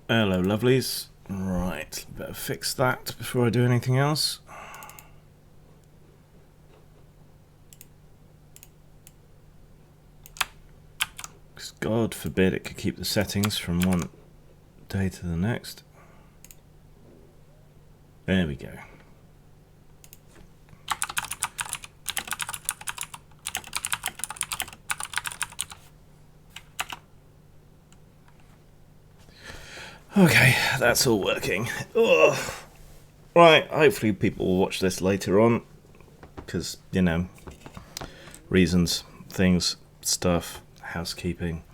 Hello lovelies. Right, better fix that before I do anything else. Because God forbid it could keep the settings from one day to the next. There we go. Okay, that's all working. Ugh. Right, hopefully people will watch this later on, because, you know, reasons, things, stuff, housekeeping,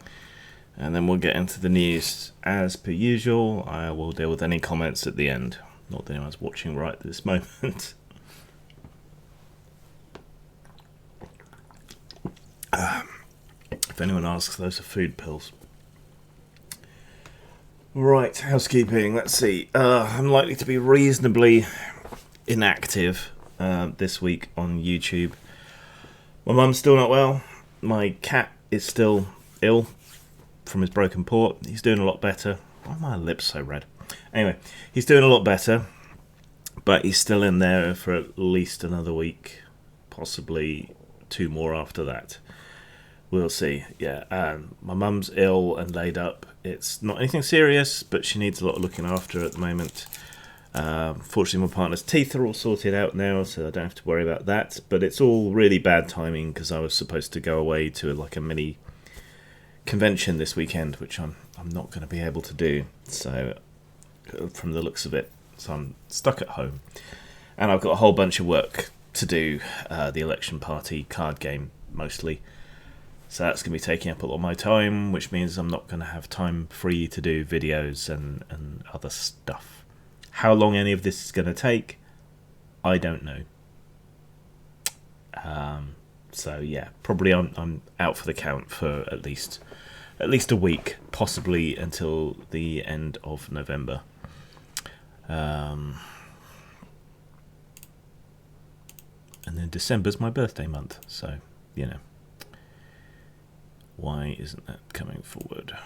and then we'll get into the news. As per usual, I will deal with any comments at the end. Not that anyone's watching right at this moment. If anyone asks, those are food pills. Right, housekeeping, let's see. I'm likely to be reasonably inactive this week on YouTube. My mum's still not well. My cat is still ill from his broken paw. He's doing a lot better. Why are my lips so red? Anyway, he's doing a lot better, but he's still in there for at least another week, possibly 2 more after that. We'll see. Yeah, my mum's ill and laid up. It's not anything serious, but she needs a lot of looking after at the moment. Fortunately, my partner's teeth are all sorted out now, so I don't have to worry about that. But it's all really bad timing because I was supposed to go away to like a mini convention this weekend, which I'm not going to be able to do. So, from the looks of it, so I'm stuck at home, and I've got a whole bunch of work to do. The election party card game mostly. So that's going to be taking up a lot of my time, which means I'm not going to have time free to do videos and other stuff. How long any of this is going to take, I don't know. So yeah, probably I'm out for the count for at least a week, possibly until the end of November. And then December's my birthday month, so you know. Why isn't that coming forward?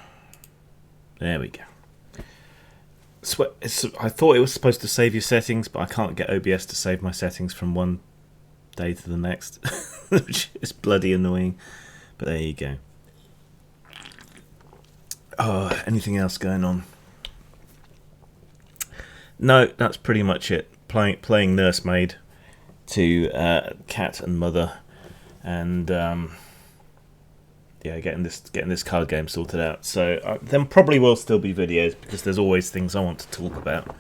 There we go. I thought it was supposed to save your settings, but I can't get OBS to save my settings from one day to the next, which is bloody annoying. But there you go. Oh, anything else going on? No, that's pretty much it. Playing nursemaid to cat and mother, and yeah, getting this card game sorted out. So there probably will still be videos because there's always things I want to talk about.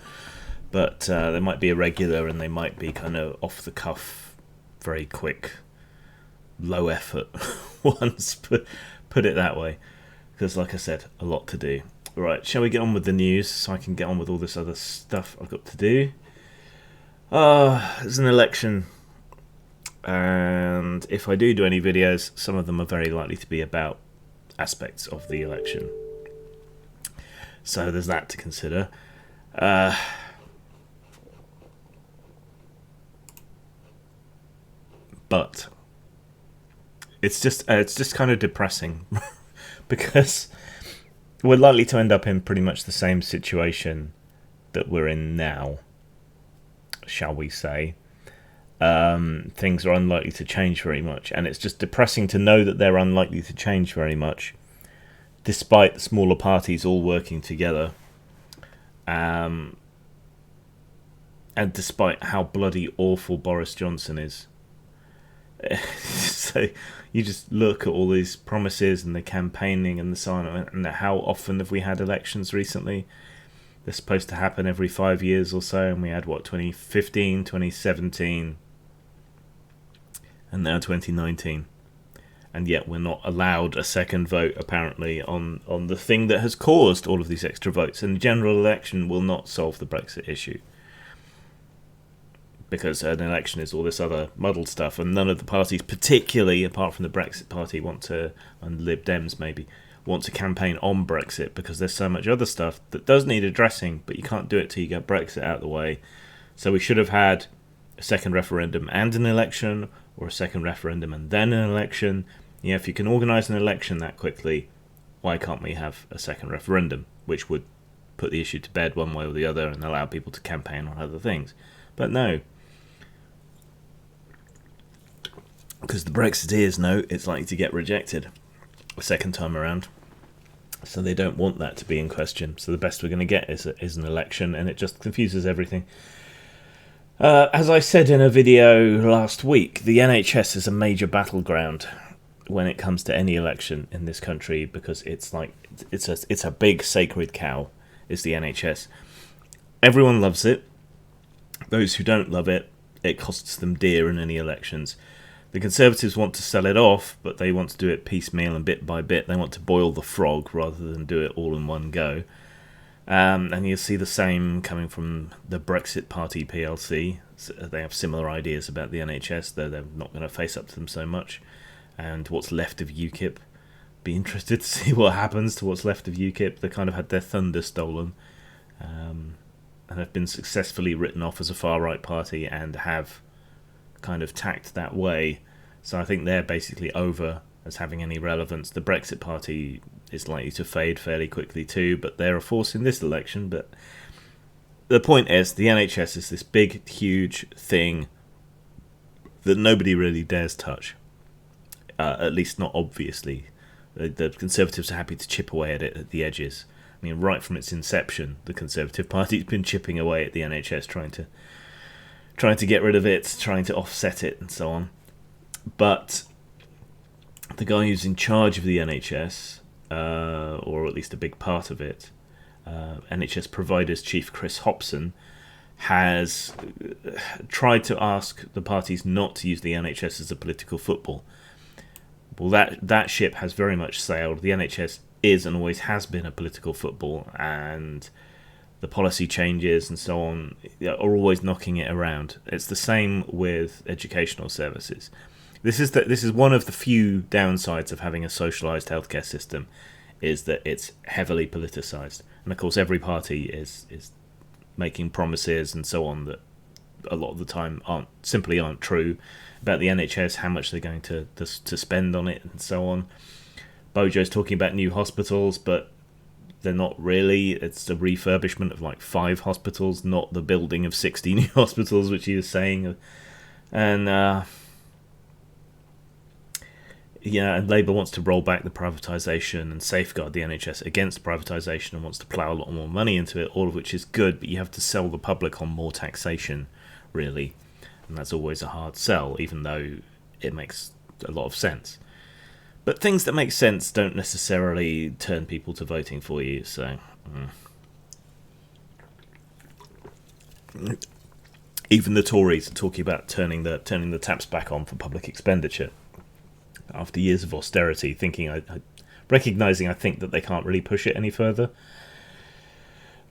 But they might be irregular and they might be kind of off the cuff, very quick, low effort ones. Put it that way, because like I said, a lot to do. Right, shall we get on with the news so I can get on with all this other stuff I've got to do? There's an election, and if I do any videos, some of them are very likely to be about aspects of the election. So there's that to consider. But it's just kind of depressing because we're likely to end up in pretty much the same situation that we're in now, shall we say. Things are unlikely to change very much, and it's just depressing to know that they're unlikely to change very much, despite the smaller parties all working together, and despite how bloody awful Boris Johnson is. So you just look at all these promises and the campaigning and the so on, and how often have we had elections recently? They're supposed to happen every 5 years or so, and we had 2015, 2017, and now 2019, and yet we're not allowed a second vote apparently on the thing that has caused all of these extra votes. And the general election will not solve the Brexit issue, because an election is all this other muddled stuff, and none of the parties, particularly apart from the Brexit Party, and Lib Dems maybe, want to campaign on Brexit, because there's so much other stuff that does need addressing, but you can't do it till you get Brexit out of the way. So we should have had a second referendum and an election, or a second referendum and then an election. Yeah, if you can organise an election that quickly, why can't we have a second referendum, which would put the issue to bed one way or the other and allow people to campaign on other things? But no, because the Brexiteers know it's likely to get rejected a second time around, so they don't want that to be in question. So the best we're going to get is an election, and it just confuses everything. As I said in a video last week, the NHS is a major battleground when it comes to any election in this country, because it's a big sacred cow, is the NHS. Everyone loves it. Those who don't love it, it costs them dear in any elections. The Conservatives want to sell it off, but they want to do it piecemeal and bit by bit. They want to boil the frog rather than do it all in one go. And you'll see the same coming from the Brexit Party PLC. So they have similar ideas about the NHS, though they're not going to face up to them so much. And what's left of UKIP. Be interested to see what happens to what's left of UKIP. They kind of had their thunder stolen, and have been successfully written off as a far-right party, and have kind of tacked that way. So I think they're basically over as having any relevance. The Brexit Party is likely to fade fairly quickly too, but they're a force in this election. But the point is, the NHS is this big, huge thing that nobody really dares touch, at least not obviously. The Conservatives are happy to chip away at it at the edges. I mean, right from its inception, the Conservative Party's been chipping away at the NHS, trying to get rid of it, trying to offset it, and so on. But the guy who's in charge of the NHS, or at least a big part of it, NHS Providers Chief Chris Hobson, has tried to ask the parties not to use the NHS as a political football. Well, that ship has very much sailed. The NHS is and always has been a political football, and the policy changes and so on are always knocking it around. It's the same with educational services. This is one of the few downsides of having a socialised healthcare system, is that it's heavily politicised. And of course, every party is making promises and so on that a lot of the time simply aren't true about the NHS, how much they're going to spend on it and so on. Bojo's talking about new hospitals, but they're not really. It's a refurbishment of like 5 hospitals, not the building of 60 new hospitals, which he was saying. And and Labour wants to roll back the privatisation and safeguard the NHS against privatisation, and wants to plough a lot more money into it, all of which is good, but you have to sell the public on more taxation, really. And that's always a hard sell, even though it makes a lot of sense. But things that make sense don't necessarily turn people to voting for you, so... Even the Tories are talking about turning the taps back on for public expenditure after years of austerity, thinking recognising, I think, that they can't really push it any further.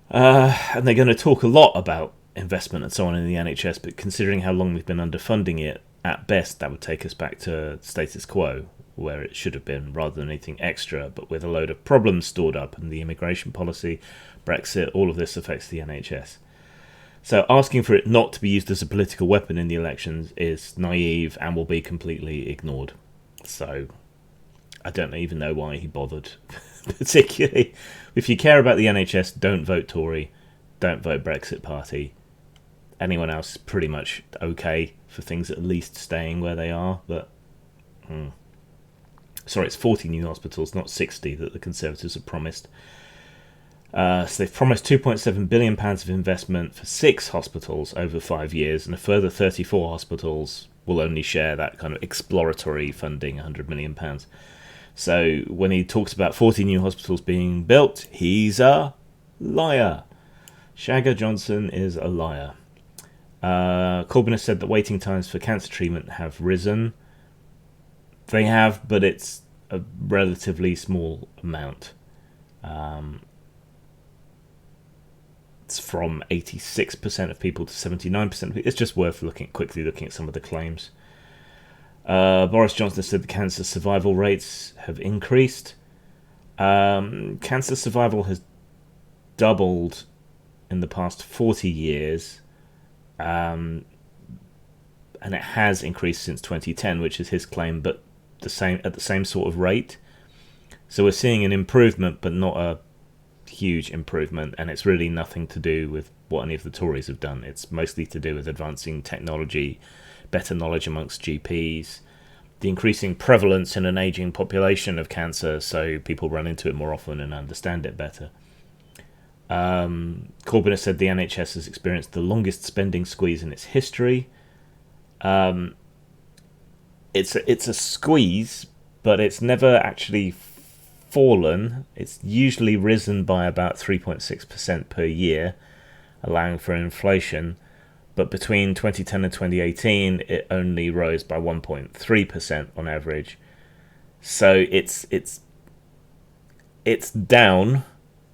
And they're going to talk a lot about investment and so on in the NHS, but considering how long we've been underfunding it, at best that would take us back to status quo, where it should have been, rather than anything extra, but with a load of problems stored up, and the immigration policy, Brexit, all of this affects the NHS. So asking for it not to be used as a political weapon in the elections is naive and will be completely ignored. So I don't even know why he bothered. Particularly, if you care about the NHS, don't vote Tory, don't vote Brexit Party. Anyone else is pretty much okay for things at least staying where they are. But sorry, it's 40 new hospitals, not 60 that the Conservatives have promised. So they've promised £2.7 billion of investment for 6 hospitals over 5 years, and a further 34 hospitals will only share that kind of exploratory funding, £100 million. So when he talks about 40 new hospitals being built, he's a liar. Shagger Johnson is a liar. Corbyn has said that waiting times for cancer treatment have risen. They have, but it's a relatively small amount. It's from 86% of people to 79% of people. It's just worth quickly looking at some of the claims. Boris Johnson said the cancer survival rates have increased. Cancer survival has doubled in the past 40 years. And it has increased since 2010, which is his claim, but at the same sort of rate. So we're seeing an improvement, but not a huge improvement, and it's really nothing to do with what any of the Tories have done. It's mostly to do with advancing technology, better knowledge amongst GPs, the increasing prevalence in an aging population of cancer, so people run into it more often and understand it better. Corbyn has said the NHS has experienced the longest spending squeeze in its history. It's a squeeze, but it's never actually fallen. It's usually risen by about 3.6% per year, allowing for inflation. But between 2010 and 2018, it only rose by 1.3% on average. So it's down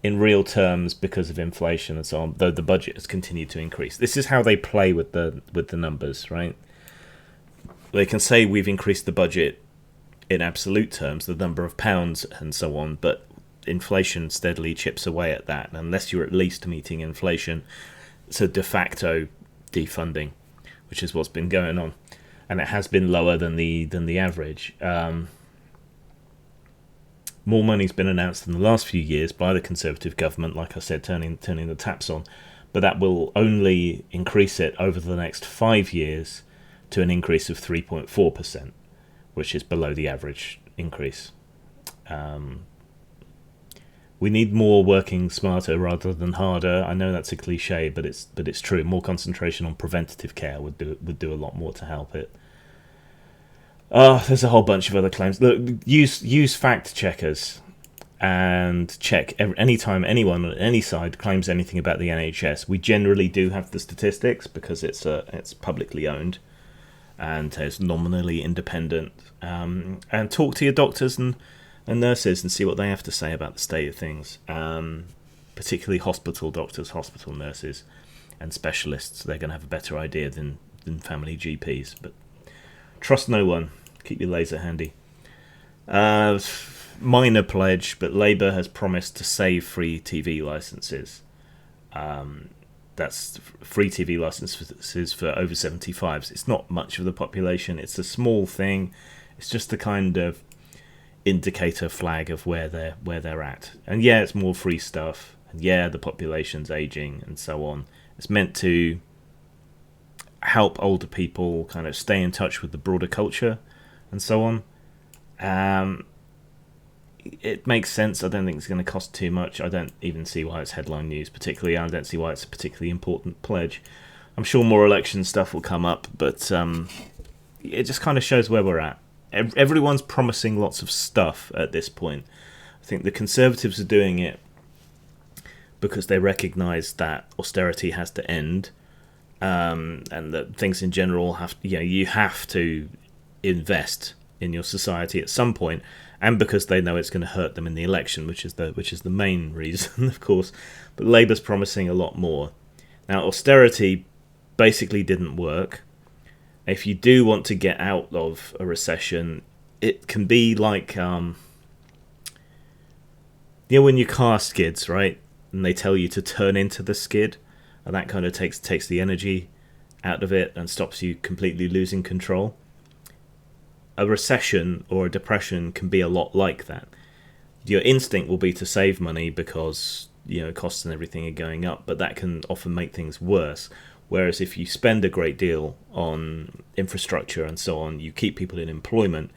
in real terms because of inflation and so on, though the budget has continued to increase. This is how they play with the numbers, right? They can say we've increased the budget in absolute terms, the number of pounds and so on, but inflation steadily chips away at that. And unless you're at least meeting inflation, it's a de facto defunding, which is what's been going on. And it has been lower than the average. More money's been announced in the last few years by the Conservative government, like I said, turning the taps on, but that will only increase it over the next 5 years to an increase of 3.4%, which is below the average increase. We need more working smarter rather than harder. I know that's a cliche, but it's true. More concentration on preventative care would do a lot more to help it. There's a whole bunch of other claims. Look, use fact checkers and check anytime anyone on any side claims anything about the NHS. We generally do have the statistics because it's publicly owned and is nominally independent. And talk to your doctors and nurses and see what they have to say about the state of things. Particularly hospital doctors, hospital nurses, and specialists. They're going to have a better idea than family GPs. But trust no one. Keep your laser handy. Minor pledge, but Labour has promised to save free TV licences. That's free TV licences for over 75s. It's not much of the population. It's a small thing. It's just a kind of indicator flag of where they're at. And yeah, it's more free stuff. And yeah, the population's aging and so on. It's meant to help older people kind of stay in touch with the broader culture and so on. It makes sense. I don't think it's going to cost too much. I don't even see why it's headline news particularly. I don't see why it's a particularly important pledge. I'm sure more election stuff will come up, but it just kind of shows where we're at. Everyone's promising lots of stuff at this point. I think the Conservatives are doing it because they recognise that austerity has to end, and that things in general you have to invest in your society at some point, and because they know it's going to hurt them in the election, which is the main reason, of course. But Labour's promising a lot more. Now, austerity basically didn't work. If you do want to get out of a recession, it can be like when your car skids, right? And they tell you to turn into the skid, and that kind of takes the energy out of it and stops you completely losing control. A recession or a depression can be a lot like that. Your instinct will be to save money because costs and everything are going up, but that can often make things worse. Whereas if you spend a great deal on infrastructure and so on, you keep people in employment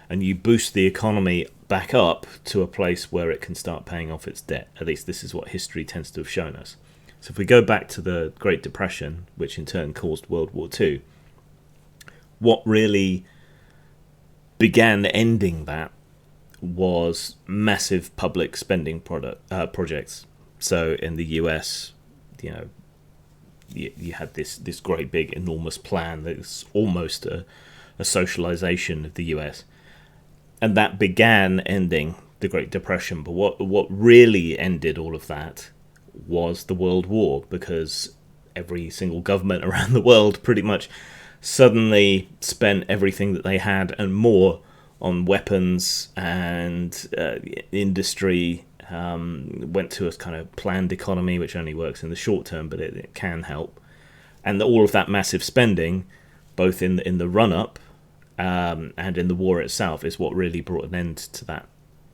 and you boost the economy back up to a place where it can start paying off its debt. At least this is what history tends to have shown us. So if we go back to the Great Depression, which in turn caused World War II, what really began ending that was massive public spending projects. So in the US, you had this great big enormous plan that's almost a socialization of the US, and that began ending the Great Depression. But what really ended all of that was the World War, because every single government around the world pretty much suddenly spent everything that they had and more on weapons and industry. Went to a kind of planned economy, which only works in the short term, but it can help. And all of that massive spending, both in the run-up and in the war itself, is what really brought an end to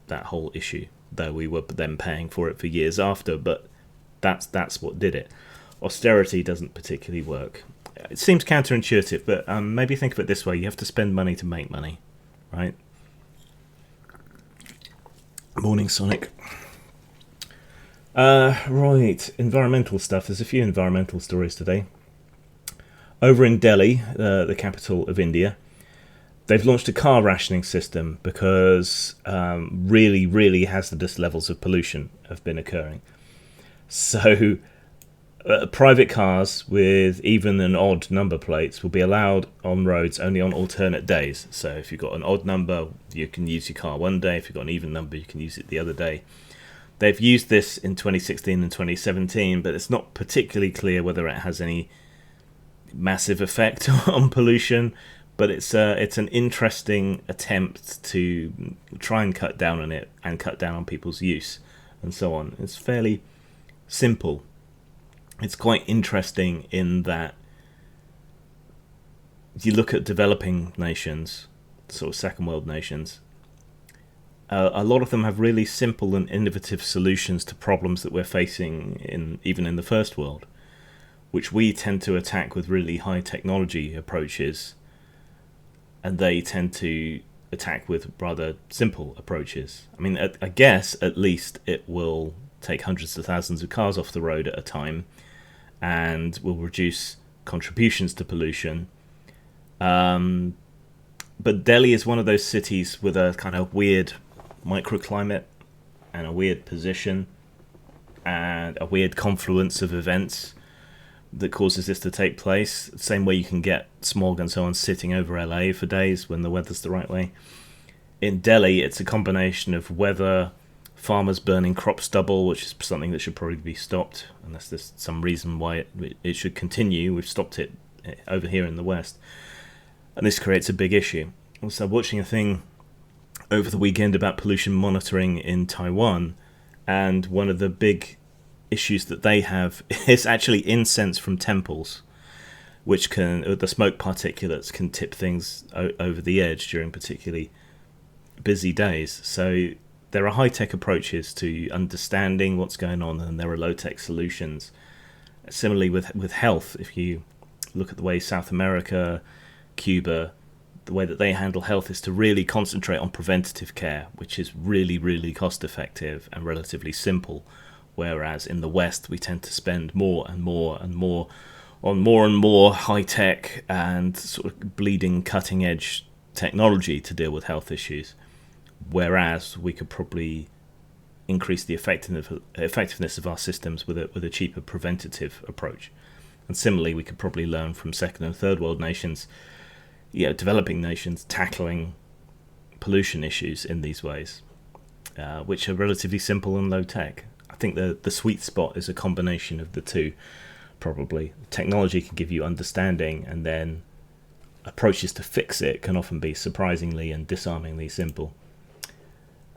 that whole issue, though we were then paying for it for years after. But that's what did it. Austerity doesn't particularly work. It seems counterintuitive, but maybe think of it this way. You have to spend money to make money, right? Morning, Sonic. Right, environmental stuff. There's a few environmental stories today. Over in Delhi, the capital of India, they've launched a car rationing system because really, really hazardous levels of pollution have been occurring. So private cars with even and odd number plates will be allowed on roads only on alternate days. So if you've got an odd number, you can use your car one day. If you've got an even number, you can use it the other day. They've used this in 2016 and 2017, but it's not particularly clear whether it has any massive effect on pollution. But it's an interesting attempt to try and cut down on it and cut down on people's use and so on. It's fairly simple. It's quite interesting in that you look at developing nations, sort of second world nations, a lot of them have really simple and innovative solutions to problems that we're facing even in the first world, which we tend to attack with really high technology approaches, and they tend to attack with rather simple approaches. I mean, I guess at least it will take hundreds of thousands of cars off the road at a time and will reduce contributions to pollution. But Delhi is one of those cities with a kind of weird microclimate and a weird position and a weird confluence of events that causes this to take place. Same way you can get smog and so on sitting over LA for days when the weather's the right way. In Delhi, it's a combination of weather, farmers burning crop stubble, which is something that should probably be stopped, unless there's some reason why it should continue. We've stopped it over here in the West, and this creates a big issue. Also, watching a thing over the weekend about pollution monitoring in Taiwan, and one of the big issues that they have is actually incense from temples, which the smoke particulates can tip things over the edge during particularly busy days. So there are high-tech approaches to understanding what's going on, and there are low-tech solutions. Similarly with health, if you look at the way South America, Cuba, the way that they handle health is to really concentrate on preventative care, which is really, really cost-effective and relatively simple. Whereas in the West, we tend to spend more and more and more on more and more high-tech and sort of bleeding cutting-edge technology to deal with health issues. Whereas we could probably increase the effectiveness of our systems with a cheaper preventative approach. And similarly, we could probably learn from second and third world nations, developing nations, tackling pollution issues in these ways, which are relatively simple and low tech. I think the sweet spot is a combination of the two, probably. Technology can give you understanding, and then approaches to fix it can often be surprisingly and disarmingly simple.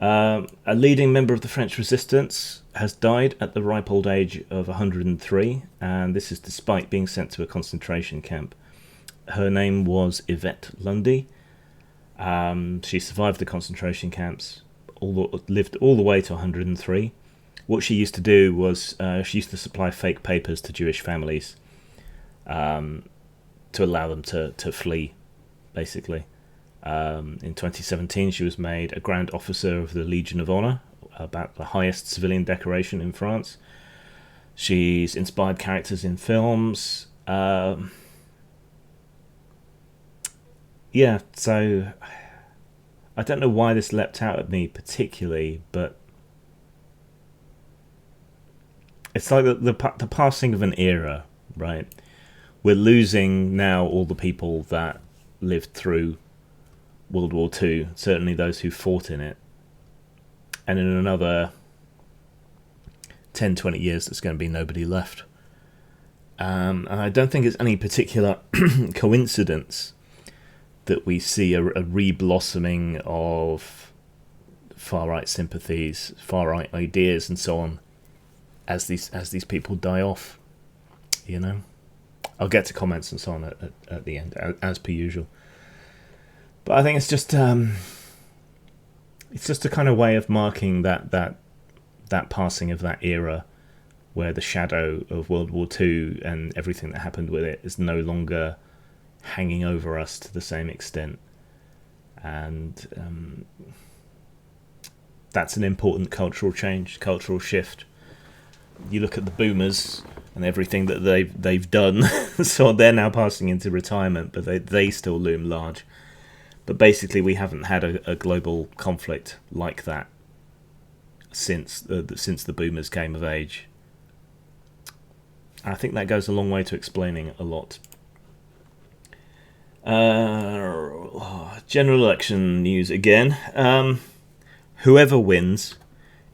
A leading member of the French resistance has died at the ripe old age of 103, and this is despite being sent to a concentration camp. Her name was Yvette Lundy. She survived the concentration camps, lived all the way to 103. What she used to do was she used to supply fake papers to Jewish families to allow them to flee, basically. In 2017, she was made a Grand Officer of the Legion of Honor, about the highest civilian decoration in France. She's inspired characters in films. Yeah, so I don't know why this leapt out at me particularly, but it's like the passing of an era, right? We're losing now all the people that lived through World War II, certainly those who fought in it. And in another 10, 20 years, there's going to be nobody left. And I don't think it's any particular coincidence that we see a re-blossoming of far-right sympathies, far-right ideas, and so on, as these people die off. You know, I'll get to comments and so on at the end, as per usual. But I think it's just a kind of way of marking that passing of that era, where the shadow of World War II and everything that happened with it is no longer hanging over us to the same extent. And that's an important cultural change, cultural shift. You look at the boomers and everything that they've done, so they're now passing into retirement, but they still loom large. But basically, we haven't had a global conflict like that since the boomers came of age. I think that goes a long way to explaining a lot. General election news again. Whoever wins,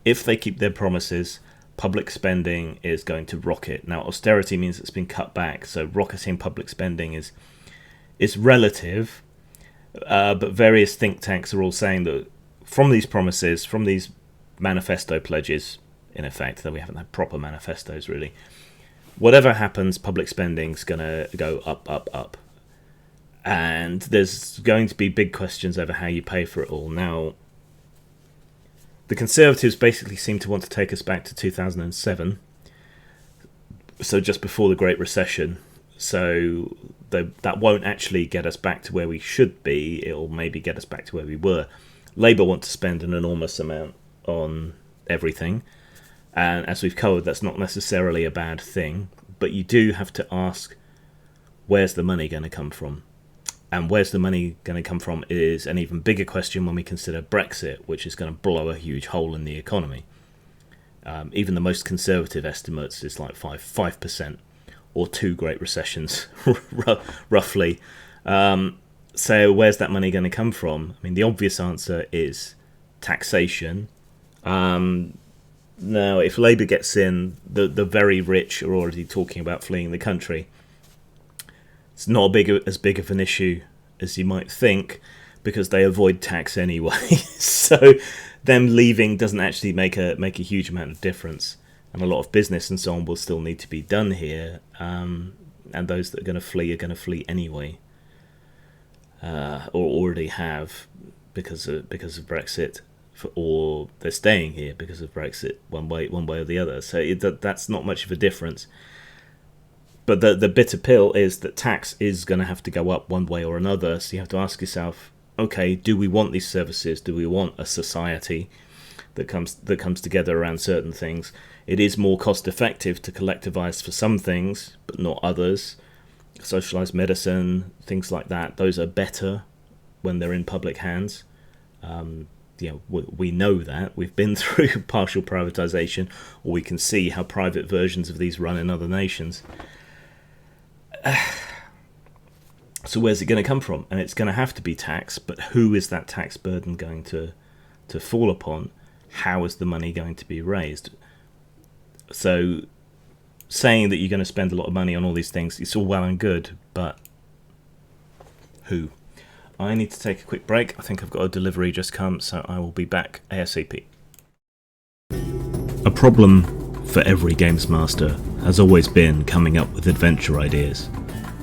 if they keep their promises, public spending is going to rocket. Now, austerity means it's been cut back, so rocketing public spending is relative. But various think tanks are all saying that from these promises, from these manifesto pledges, in effect, though we haven't had proper manifestos really, whatever happens, public spending's going to go up, up, up. And there's going to be big questions over how you pay for it all. Now, the Conservatives basically seem to want to take us back to 2007, so just before the Great Recession. So that won't actually get us back to where we should be. It'll maybe get us back to where we were. Labour want to spend an enormous amount on everything. And as we've covered, that's not necessarily a bad thing. But you do have to ask, where's the money going to come from? And where's the money going to come from is an even bigger question when we consider Brexit, which is going to blow a huge hole in the economy. Even the most conservative estimates is like 5%. Or two great recessions, roughly. So where's that money going to come from? I mean, the obvious answer is taxation. Now, if Labour gets in, the very rich are already talking about fleeing the country. It's not as big of an issue as you might think, because they avoid tax anyway. So them leaving doesn't actually make a huge amount of difference. And a lot of business and so on will still need to be done here, and those that are going to flee anyway, or already have because of Brexit, or they're staying here because of Brexit, one way or the other. So that's not much of a difference. But the bitter pill is that tax is going to have to go up one way or another. So you have to ask yourself, okay, do we want these services? Do we want a society that comes together around certain things? It is more cost effective to collectivise for some things, but not others. Socialised medicine, things like that, those are better when they're in public hands. We know that. We've been through partial privatisation, or we can see how private versions of these run in other nations. So where's it going to come from? And it's going to have to be tax, but who is that tax burden going to fall upon? How is the money going to be raised? So saying that you're going to spend a lot of money on all these things, it's all well and good, but who? I need to take a quick break. I think I've got a delivery just come, so I will be back ASAP. A problem for every games master has always been coming up with adventure ideas.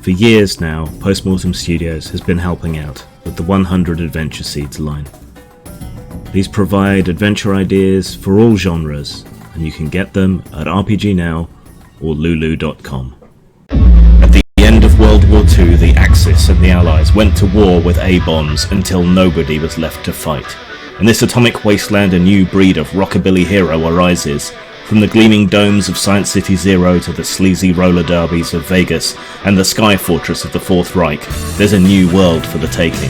For years now, Postmortem Studios has been helping out with the 100 Adventure Seeds line. These provide adventure ideas for all genres, and you can get them at RPG Now or Lulu.com. At the end of World War II, the Axis and the Allies went to war with A-bombs until nobody was left to fight. In this atomic wasteland, a new breed of rockabilly hero arises. From the gleaming domes of Science City Zero to the sleazy roller derbies of Vegas and the sky fortress of the Fourth Reich, there's a new world for the taking.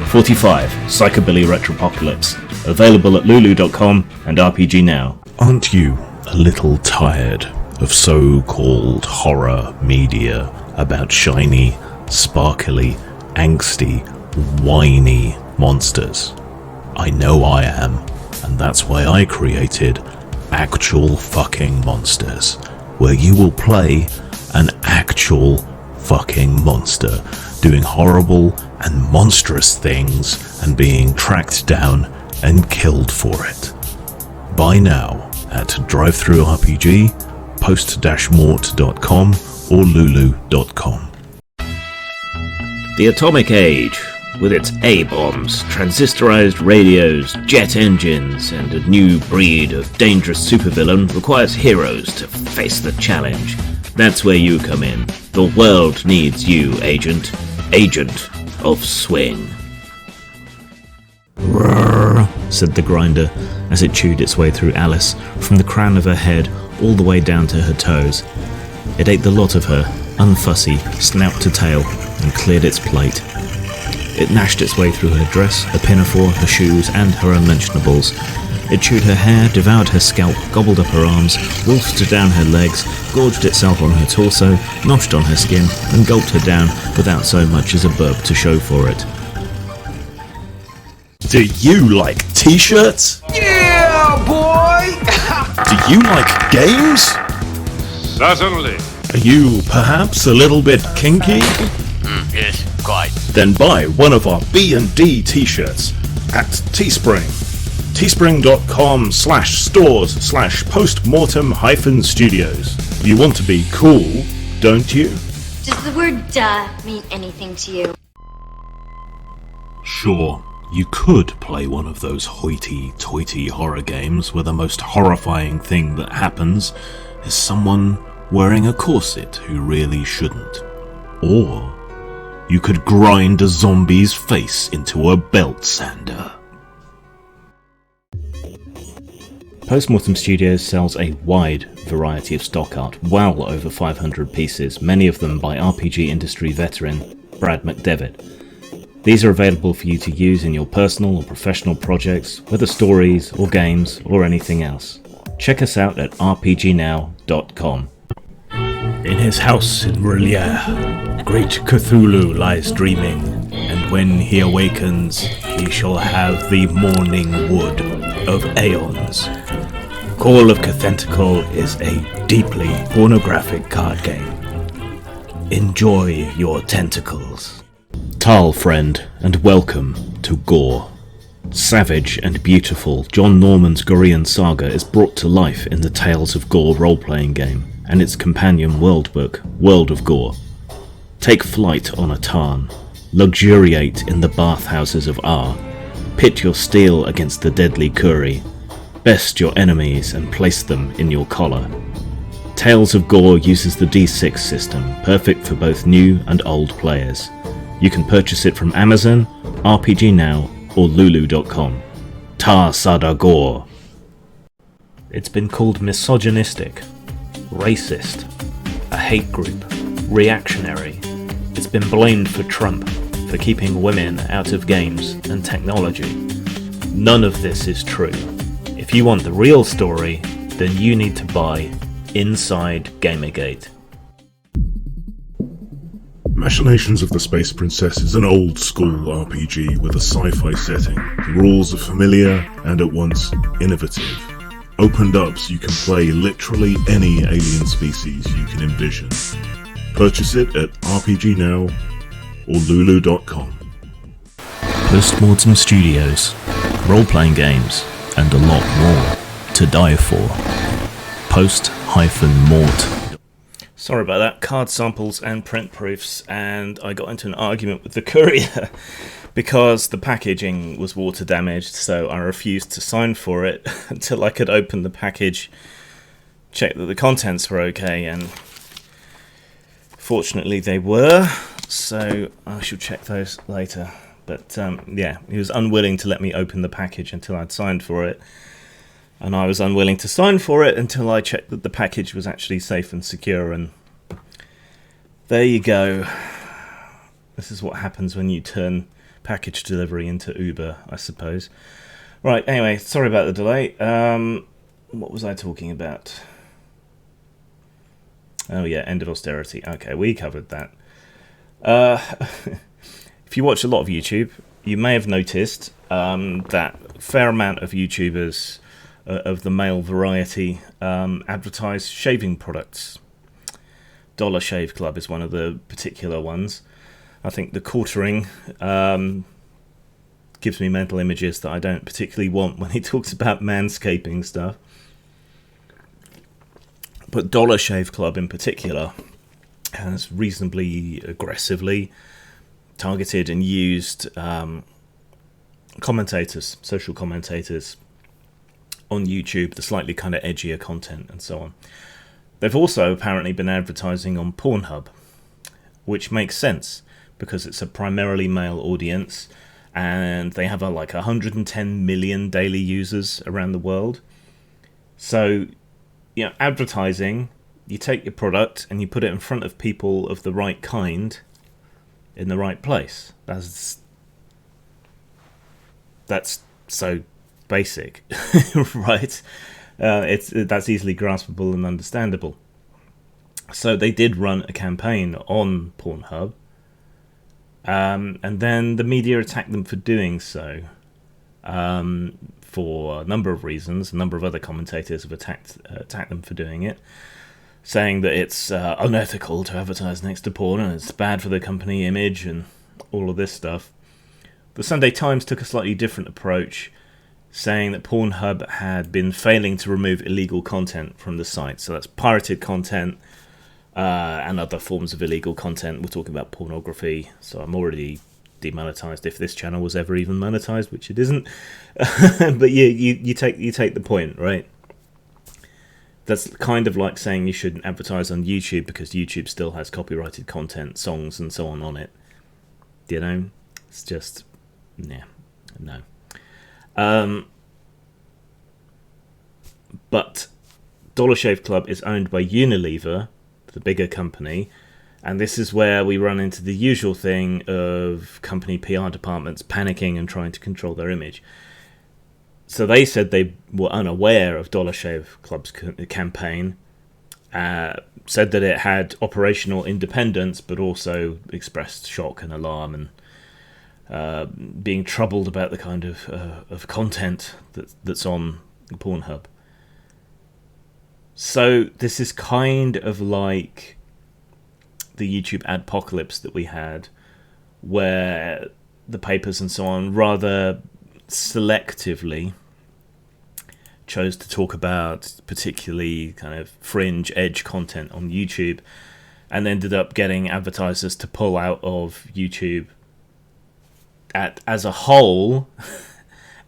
45, Psychobilly Retropocalypse, available at Lulu.com and RPG Now. Aren't you a little tired of so-called horror media about shiny, sparkly, angsty, whiny monsters? I know I am, and that's why I created Actual Fucking Monsters, where you will play an actual fucking monster doing horrible and monstrous things and being tracked down and killed for it. Buy now at DriveThruRPG, post-mort.com or lulu.com. The Atomic Age, with its A-bombs, transistorized radios, jet engines, and a new breed of dangerous supervillain, requires heroes to face the challenge. That's where you come in. The world needs you, Agent. Agent of Swing. "Rrrr," said the grinder as it chewed its way through Alice, from the crown of her head all the way down to her toes. It ate the lot of her, unfussy, snout to tail, and cleared its plate. It gnashed its way through her dress, her pinafore, her shoes, and her unmentionables. It chewed her hair, devoured her scalp, gobbled up her arms, wolfed down her legs, gorged itself on her torso, noshed on her skin, and gulped her down without so much as a burp to show for it. Do you like t-shirts? Yeah, boy! Do you like games? Certainly. Are you perhaps a little bit kinky? Yes, quite. Then buy one of our B&D t-shirts at Teespring. Teespring.com/stores/postmortem-studios. You want to be cool, don't you? Does the word duh mean anything to you? Sure, you could play one of those hoity-toity horror games where the most horrifying thing that happens is someone wearing a corset who really shouldn't. Or you could grind a zombie's face into a belt sander. Postmortem Studios sells a wide variety of stock art, well over 500 pieces, many of them by RPG industry veteran Brad McDevitt. These are available for you to use in your personal or professional projects, whether stories or games or anything else. Check us out at rpgnow.com. In his house in Relier, great Cthulhu lies dreaming, and when he awakens, he shall have the morning wood of aeons. Call of Cthulhu is a deeply pornographic card game. Enjoy your tentacles. Tal, friend, and welcome to Gore. Savage and beautiful, John Norman's Gorean saga is brought to life in the Tales of Gore role-playing game and its companion world book, World of Gore. Take flight on a tarn, luxuriate in the bathhouses of Ar, pit your steel against the deadly curry, best your enemies and place them in your collar. Tales of Gore uses the D6 system, perfect for both new and old players. You can purchase it from Amazon, RPG Now, or Lulu.com. Tar Sada Gore. It's been called misogynistic, racist, a hate group, reactionary. It's been blamed for Trump, for keeping women out of games and technology. None of this is true. If you want the real story, then you need to buy Inside Gamergate. Machinations of the Space Princess is an old-school RPG with a sci-fi setting. The rules are familiar and at once innovative. Opened up so you can play literally any alien species you can envision. Purchase it at RPG Now or Lulu.com. Postmortem Studios, role-playing games, and a lot more to die for. Post-mort. Sorry about that. Card samples and print proofs, and I got into an argument with the courier because the packaging was water damaged, so I refused to sign for it until I could open the package, check that the contents were okay, and fortunately they were, so I shall check those later. But yeah, he was unwilling to let me open the package until I'd signed for it, and I was unwilling to sign for it until I checked that the package was actually safe and secure, and there you go. This is what happens when you turn package delivery into Uber, I suppose. Right, anyway, sorry about the delay. What was I talking about? Oh yeah, end of austerity. Okay, we covered that. If you watch a lot of YouTube, you may have noticed that a fair amount of YouTubers of the male variety advertise shaving products. Dollar Shave Club is one of the particular ones. I think the quartering gives me mental images that I don't particularly want when he talks about manscaping stuff. But Dollar Shave Club in particular has reasonably aggressively targeted and used commentators, social commentators on YouTube, the slightly kind of edgier content and so on. They've also apparently been advertising on Pornhub, which makes sense because it's a primarily male audience and they have like 110 million daily users around the world. So, you know, advertising, you take your product and you put it in front of people of the right kind in the right place. That's so basic, right? That's easily graspable and understandable. So they did run a campaign on Pornhub, and then the media attacked them for doing so, for a number of reasons. A number of other commentators have attacked them for doing it, saying that it's unethical to advertise next to porn and it's bad for the company image and all of this stuff. The Sunday Times took a slightly different approach, saying that Pornhub had been failing to remove illegal content from the site. So that's pirated content and other forms of illegal content. We're talking about pornography, so I'm already demonetized if this channel was ever even monetized, which it isn't. But yeah, you take the point, right? That's kind of like saying you shouldn't advertise on YouTube because YouTube still has copyrighted content, songs and so on it. You know? It's just, yeah, no. But Dollar Shave Club is owned by Unilever, the bigger company, and this is where we run into the usual thing of company PR departments panicking and trying to control their image. So they said they were unaware of Dollar Shave Club's campaign, said that it had operational independence, but also expressed shock and alarm and being troubled about the kind of content that's on Pornhub. So this is kind of like the YouTube adpocalypse that we had, where the papers and so on rather selectively chose to talk about particularly kind of fringe edge content on YouTube, and ended up getting advertisers to pull out of YouTube as a whole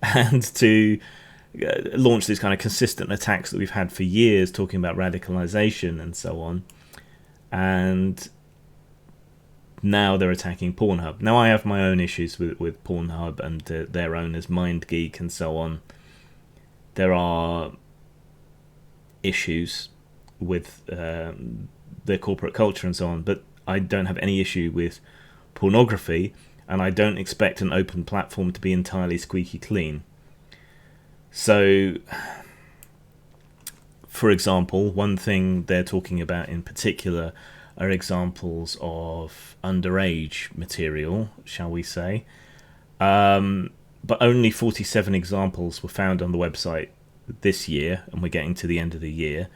and to launch these kind of consistent attacks that we've had for years, talking about radicalization and so on. And now they're attacking Pornhub. Now I have my own issues with Pornhub and their owners, MindGeek and so on. There are issues with their corporate culture and so on, but I don't have any issue with pornography, and I don't expect an open platform to be entirely squeaky clean. So, for example, one thing they're talking about in particular are examples of underage material, shall we say. But only 47 examples were found on the website this year, and we're getting to the end of the year.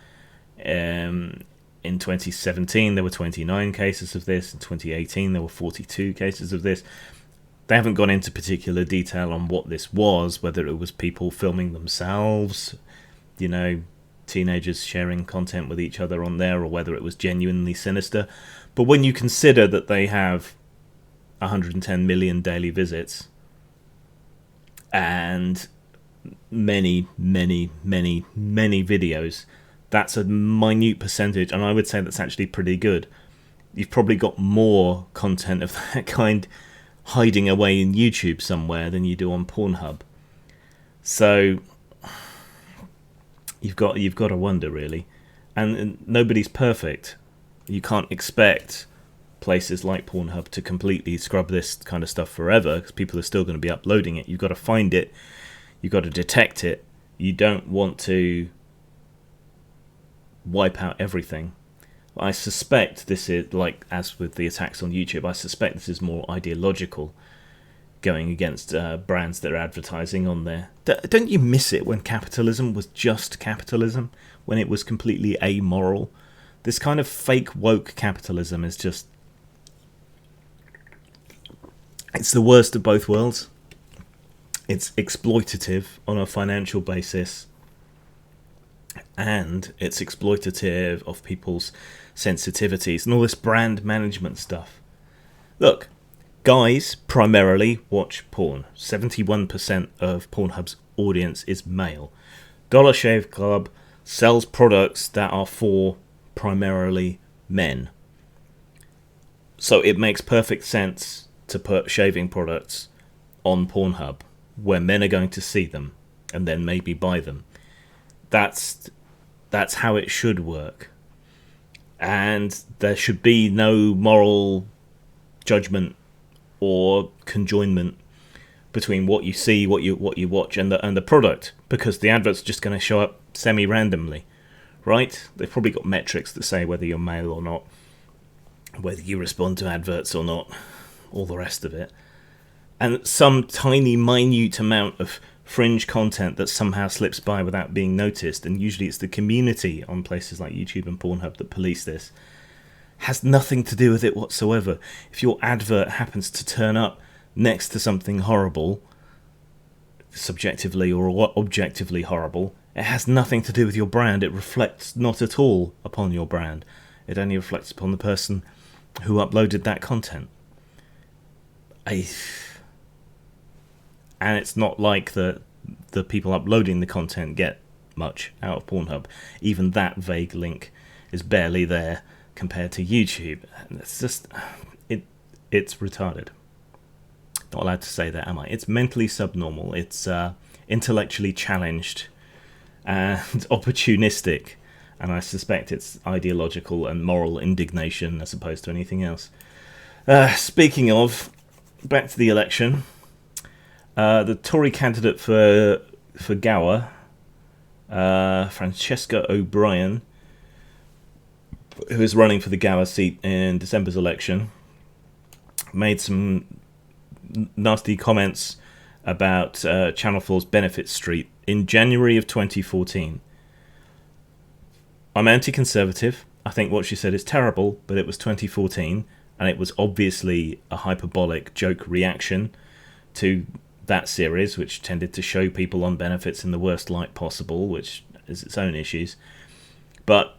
In 2017, there were 29 cases of this. In 2018, there were 42 cases of this. They haven't gone into particular detail on what this was, whether it was people filming themselves, you know, teenagers sharing content with each other on there, or whether it was genuinely sinister. But when you consider that they have 110 million daily visits and many videos, that's a minute percentage, and I would say that's actually pretty good. You've probably got more content of that kind hiding away in YouTube somewhere than you do on Pornhub. So you've got to wonder, really. And nobody's perfect. You can't expect places like Pornhub to completely scrub this kind of stuff forever, because people are still going to be uploading it. You've got to find it. You've got to detect it. You don't want to wipe out everything. I suspect this is, like as with the attacks on YouTube, I suspect this is more ideological, going against brands that are advertising on there. Don't you miss it when capitalism was just capitalism, when it was completely amoral? This kind of fake woke capitalism is just... it's the worst of both worlds. It's exploitative on a financial basis, and it's exploitative of people's sensitivities and all this brand management stuff. Look, guys primarily watch porn. 71% of Pornhub's audience is male. Dollar Shave Club sells products that are for primarily men. So it makes perfect sense to put shaving products on Pornhub, where men are going to see them and then maybe buy them. That's how it should work. And there should be no moral judgment or conjoinment between what you see, what you watch, and the product, because the advert's just going to show up semi-randomly, right? They've probably got metrics that say whether you're male or not, whether you respond to adverts or not, all the rest of it. And some tiny, minute amount of fringe content that somehow slips by without being noticed, and usually it's the community on places like YouTube and Pornhub that police this, has nothing to do with it whatsoever. If your advert happens to turn up next to something horrible, subjectively or objectively horrible, it has nothing to do with your brand. It reflects not at all upon your brand. It only reflects upon the person who uploaded that content. And it's not like the people uploading the content get much out of Pornhub. Even that vague link is barely there compared to YouTube. It's just... it's retarded. Not allowed to say that, am I? It's mentally subnormal. It's intellectually challenged and opportunistic. And I suspect it's ideological and moral indignation as opposed to anything else. Speaking of, back to the election. The Tory candidate for Gower, Francesca O'Brien, who is running for the Gower seat in December's election, made some nasty comments about Channel 4's Benefit Street in January of 2014. I'm anti-conservative. I think what she said is terrible, but it was 2014, and it was obviously a hyperbolic joke reaction to that series, which tended to show people on benefits in the worst light possible, which is its own issues. But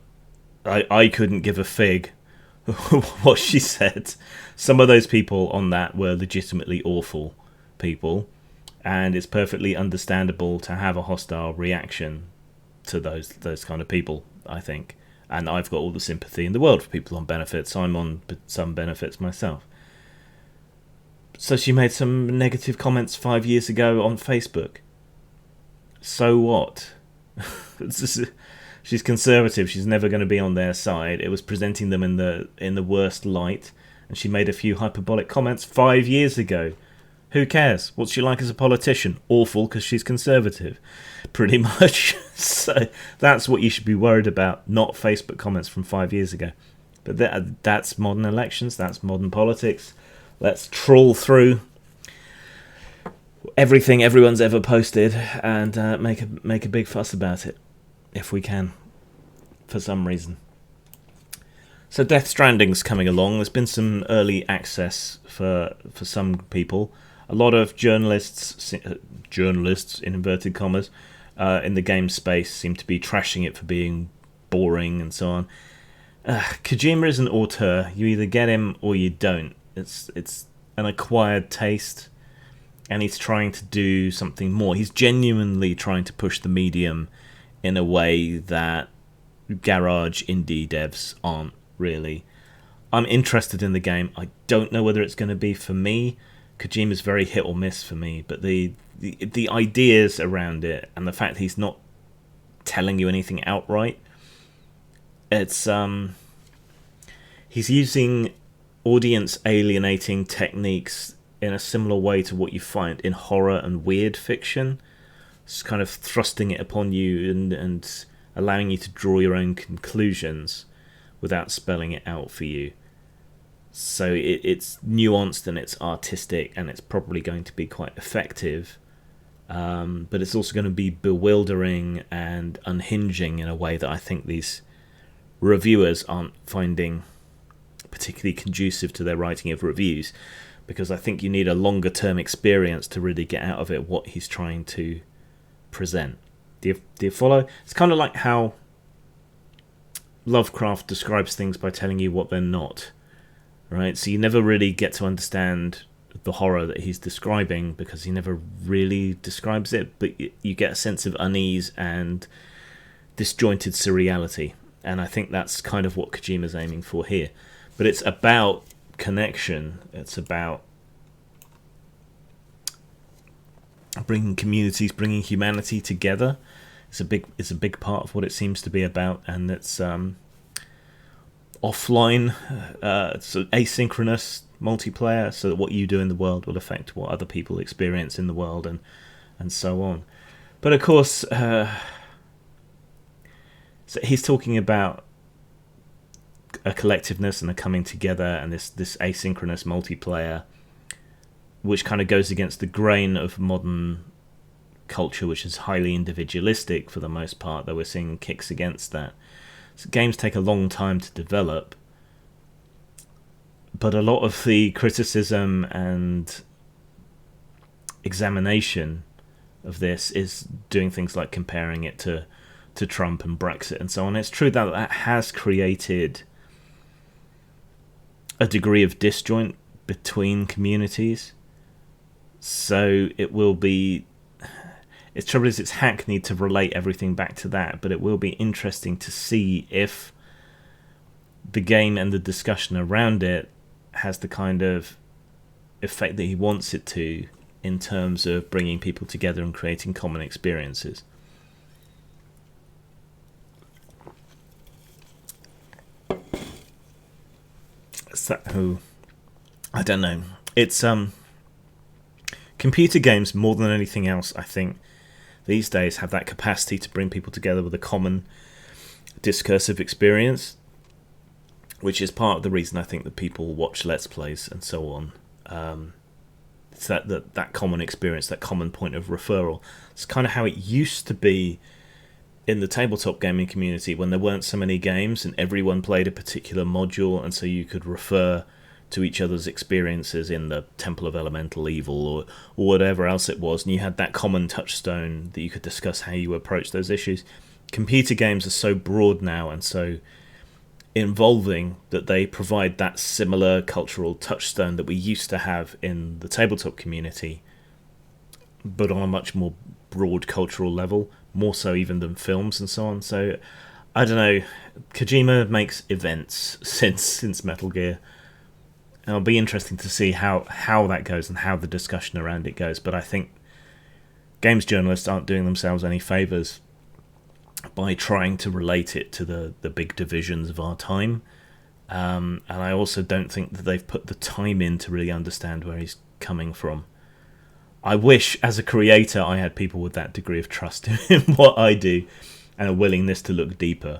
I couldn't give a fig what she said. Some of those people on that were legitimately awful people, and it's perfectly understandable to have a hostile reaction to those kind of people, I think. And I've got all the sympathy in the world for people on benefits. I'm on some benefits myself. So she made some negative comments 5 years ago on Facebook. So what? She's conservative. She's never going to be on their side. It was presenting them in the worst light, and she made a few hyperbolic comments 5 years ago. Who cares? What's she like as a politician? Awful, because she's conservative. Pretty much. So that's what you should be worried about, not Facebook comments from 5 years ago. But that's modern elections, that's modern politics. Let's trawl through everything everyone's ever posted and make a big fuss about it, if we can, for some reason. So Death Stranding's coming along. There's been some early access for some people. A lot of journalists in inverted commas, in the game space seem to be trashing it for being boring and so on. Kojima is an auteur. You either get him or you don't. It's an acquired taste, and he's trying to do something more. He's genuinely trying to push the medium in a way that garage indie devs aren't really. I'm interested in the game. I don't know whether it's going to be for me. Kojima's very hit or miss for me, but the ideas around it and the fact he's not telling you anything outright, it's he's using audience alienating techniques in a similar way to what you find in horror and weird fiction. It's kind of thrusting it upon you and allowing you to draw your own conclusions without spelling it out for you. So it's nuanced and it's artistic and it's probably going to be quite effective, but it's also going to be bewildering and unhinging in a way that I think these reviewers aren't finding particularly conducive to their writing of reviews, because I think you need a longer term experience to really get out of it what he's trying to present. Do you follow? It's kind of like how Lovecraft describes things by telling you what they're not, right? So you never really get to understand the horror that he's describing because he never really describes it, but you get a sense of unease and disjointed surreality, and I think that's kind of what Kojima's aiming for here. But it's about connection. It's about bringing communities, bringing humanity together. It's a big part of what it seems to be about, and it's offline, it's asynchronous multiplayer, so that what you do in the world will affect what other people experience in the world, and so on. But of course, so he's talking about a collectiveness and a coming together, and this asynchronous multiplayer, which kind of goes against the grain of modern culture, which is highly individualistic for the most part, though we're seeing kicks against that. So games take a long time to develop, but a lot of the criticism and examination of this is doing things like comparing it to Trump and Brexit and so on. It's true that that has created a degree of disjoint between communities, so it will be... Its trouble is it's hackneyed to relate everything back to that, but it will be interesting to see if the game and the discussion around it has the kind of effect that he wants it to in terms of bringing people together and creating common experiences. So, I don't know. It's computer games, more than anything else, I think, these days have that capacity to bring people together with a common discursive experience, which is part of the reason I think that people watch Let's Plays and so on. It's that common experience, that common point of referral. It's kind of how it used to be in the tabletop gaming community when there weren't so many games and everyone played a particular module, and so you could refer to each other's experiences in the Temple of Elemental Evil or whatever else it was, and you had that common touchstone that you could discuss how you approach those issues. Computer games are so broad now and so involving that they provide that similar cultural touchstone that we used to have in the tabletop community, but on a much more broad cultural level, more so even than films and so on. So, I don't know, Kojima makes events since Metal Gear. It'll be interesting to see how that goes and how the discussion around it goes. But I think games journalists aren't doing themselves any favours by trying to relate it to the big divisions of our time. And I also don't think that they've put the time in to really understand where he's coming from. I wish, as a creator, I had people with that degree of trust in what I do and a willingness to look deeper.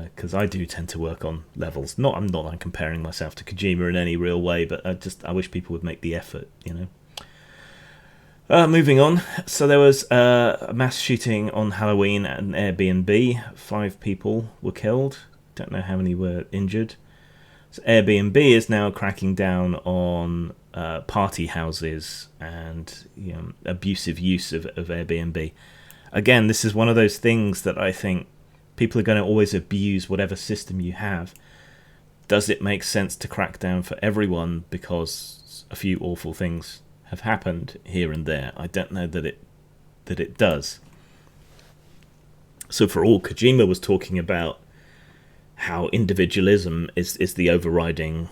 because I do tend to work on levels. I'm not comparing myself to Kojima in any real way, but I wish people would make the effort, Moving on, so there was a mass shooting on Halloween at an Airbnb. 5 people were killed. Don't know how many were injured. So Airbnb is now cracking down on party houses and abusive use of Airbnb. Again, this is one of those things that I think people are going to always abuse whatever system you have. Does it make sense to crack down for everyone because a few awful things have happened here and there? I don't know that it does. So for all, Kojima was talking about how individualism is the overriding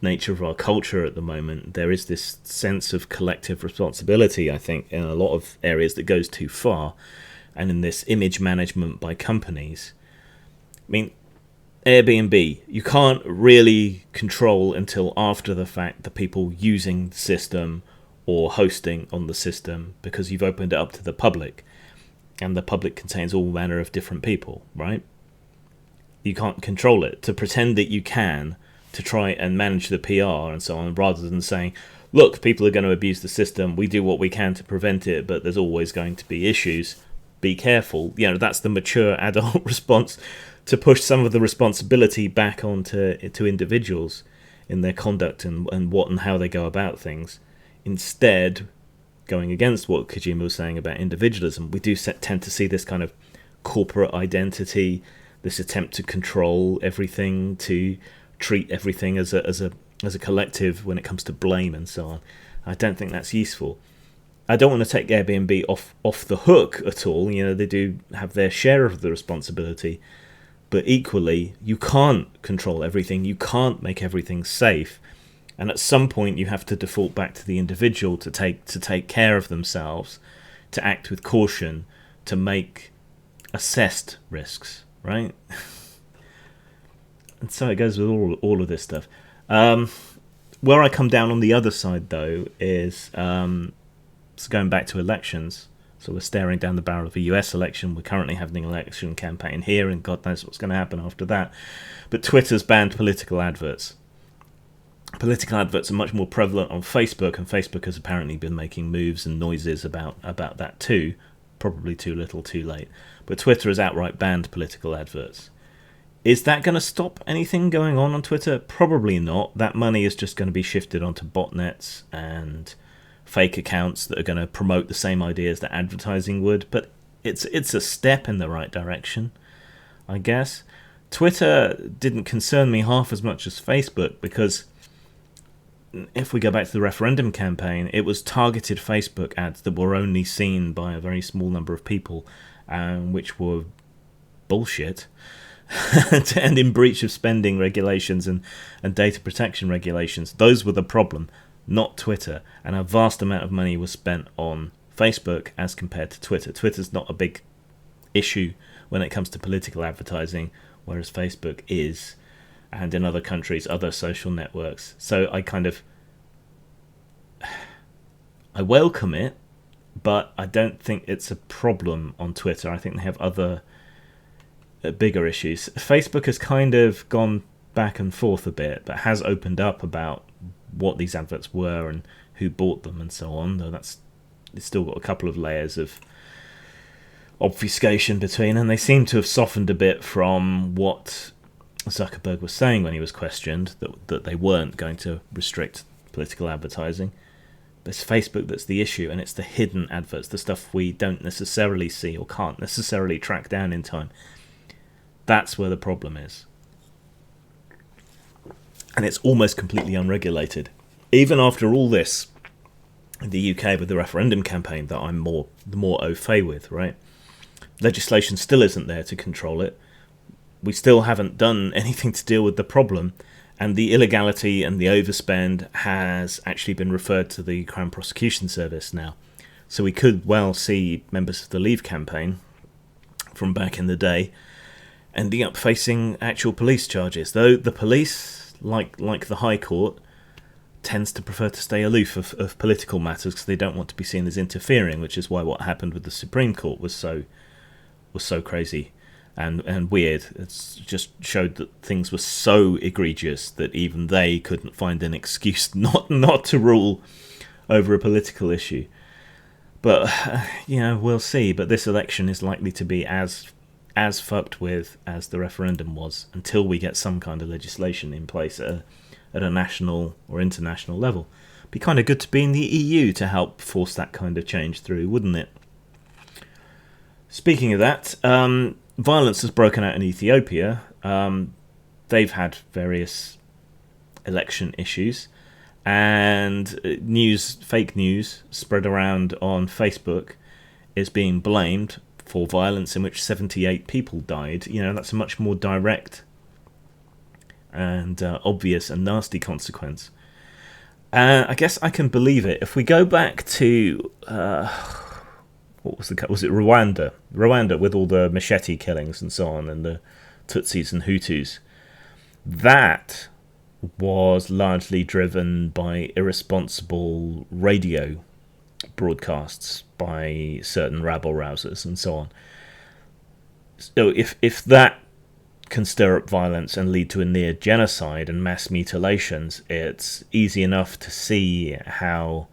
nature of our culture at the moment. There is this sense of collective responsibility, I think, in a lot of areas that goes too far, and in this image management by companies. I mean, Airbnb, you can't really control until after the fact the people using the system or hosting on the system, because you've opened it up to the public, and the public contains all manner of different people, right? You can't control it. To pretend that you can, to try and manage the PR and so on, rather than saying, look, people are going to abuse the system, we do what we can to prevent it, but there's always going to be issues, be careful. That's the mature adult response, to push some of the responsibility back onto individuals in their conduct and what and how they go about things. Instead, going against what Kojima was saying about individualism, we do tend to see this kind of corporate identity, this attempt to control everything, to treat everything as a collective when it comes to blame and so on. I don't think that's useful. I don't want to take Airbnb off the hook at all. They do have their share of the responsibility, but equally, you can't control everything. You can't make everything safe. And at some point, you have to default back to the individual to take care of themselves, to act with caution, to make assessed risks, right? And so it goes with all of this stuff. Where I come down on the other side, though, is so going back to elections. So we're staring down the barrel of a US election. We're currently having an election campaign here, and God knows what's going to happen after that. But Twitter's banned political adverts. Political adverts are much more prevalent on Facebook, and Facebook has apparently been making moves and noises about that too. Probably too little, too late. But Twitter has outright banned political adverts. Is that going to stop anything going on Twitter? Probably not. That money is just going to be shifted onto botnets and fake accounts that are going to promote the same ideas that advertising would. But it's a step in the right direction, I guess. Twitter didn't concern me half as much as Facebook, because if we go back to the referendum campaign, it was targeted Facebook ads that were only seen by a very small number of people, which were bullshit and in breach of spending regulations and data protection regulations. Those were the problem, not Twitter. And a vast amount of money was spent on Facebook as compared to Twitter. Twitter's not a big issue when it comes to political advertising, whereas Facebook is, and in other countries, other social networks. So I welcome it, but I don't think it's a problem on Twitter. I think they have other bigger issues. Facebook has kind of gone back and forth a bit, but has opened up about what these adverts were and who bought them and so on, though it's still got a couple of layers of obfuscation between, and they seem to have softened a bit from what Zuckerberg was saying when he was questioned, that they weren't going to restrict political advertising. But it's Facebook that's the issue, and it's the hidden adverts, the stuff we don't necessarily see or can't necessarily track down in time. That's where the problem is. And it's almost completely unregulated. Even after all this, in the UK with the referendum campaign that I'm the more au fait with, right? Legislation still isn't there to control it. We still haven't done anything to deal with the problem, and the illegality and the overspend has actually been referred to the Crown Prosecution Service now. So we could well see members of the Leave campaign from back in the day ending up facing actual police charges, though the police, like the High Court, tends to prefer to stay aloof of political matters because they don't want to be seen as interfering, which is why what happened with the Supreme Court was so crazy. and weird. It's just showed that things were so egregious that even they couldn't find an excuse not to rule over a political issue. But we'll see. But this election is likely to be as fucked with as the referendum was, until we get some kind of legislation in place at a national or international level. Be kind of good to be in the EU to help force that kind of change through, wouldn't it? Speaking of that, violence has broken out in Ethiopia. They've had various election issues, and fake news spread around on Facebook is being blamed for violence in which 78 people died. That's a much more direct and obvious and nasty consequence. I guess I can believe it. If we go back to was it Rwanda? Rwanda, with all the machete killings and so on, and the Tutsis and Hutus. That was largely driven by irresponsible radio broadcasts by certain rabble-rousers and so on. So if that can stir up violence and lead to a near genocide and mass mutilations, it's easy enough to see how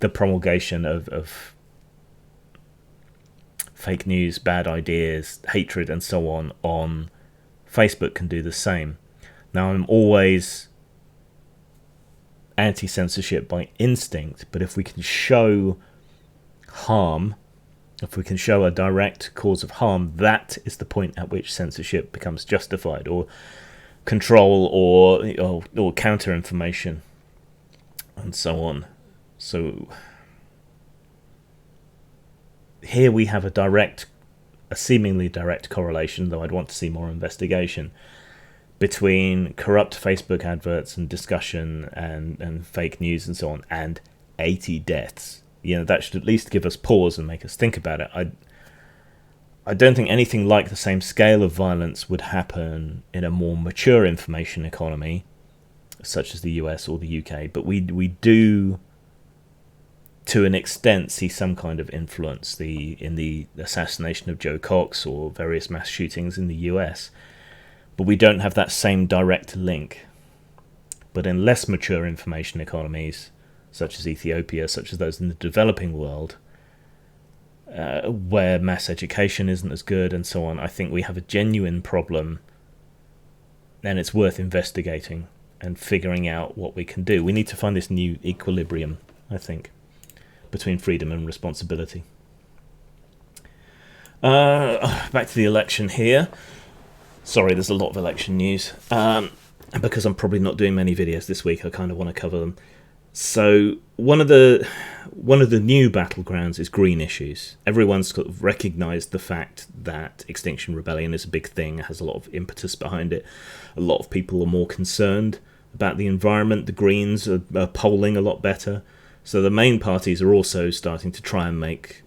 the promulgation of fake news, bad ideas, hatred and so on Facebook can do the same. Now, I'm always anti-censorship by instinct, but if we can show harm, if we can show a direct cause of harm, that is the point at which censorship becomes justified, or control, or counter information, and so on. So here we have a seemingly direct correlation, though I'd want to see more investigation, between corrupt Facebook adverts and discussion and fake news and so on, and 80 deaths. That should at least give us pause and make us think about it. I don't think anything like the same scale of violence would happen in a more mature information economy, such as the US or the UK, but we do, to an extent, see some kind of influence in the assassination of Joe Cox or various mass shootings in the US. But we don't have that same direct link. But in less mature information economies, such as Ethiopia, such as those in the developing world, where mass education isn't as good and so on, I think we have a genuine problem, and it's worth investigating and figuring out what we can do. We need to find this new equilibrium, I think, between freedom and responsibility. Back to the election here. Sorry, there's a lot of election news. And because I'm probably not doing many videos this week, I kind of want to cover them. So one of the new battlegrounds is green issues. Everyone's sort of recognised the fact that Extinction Rebellion is a big thing, has a lot of impetus behind it. A lot of people are more concerned about the environment. The Greens are polling a lot better. So the main parties are also starting to try and make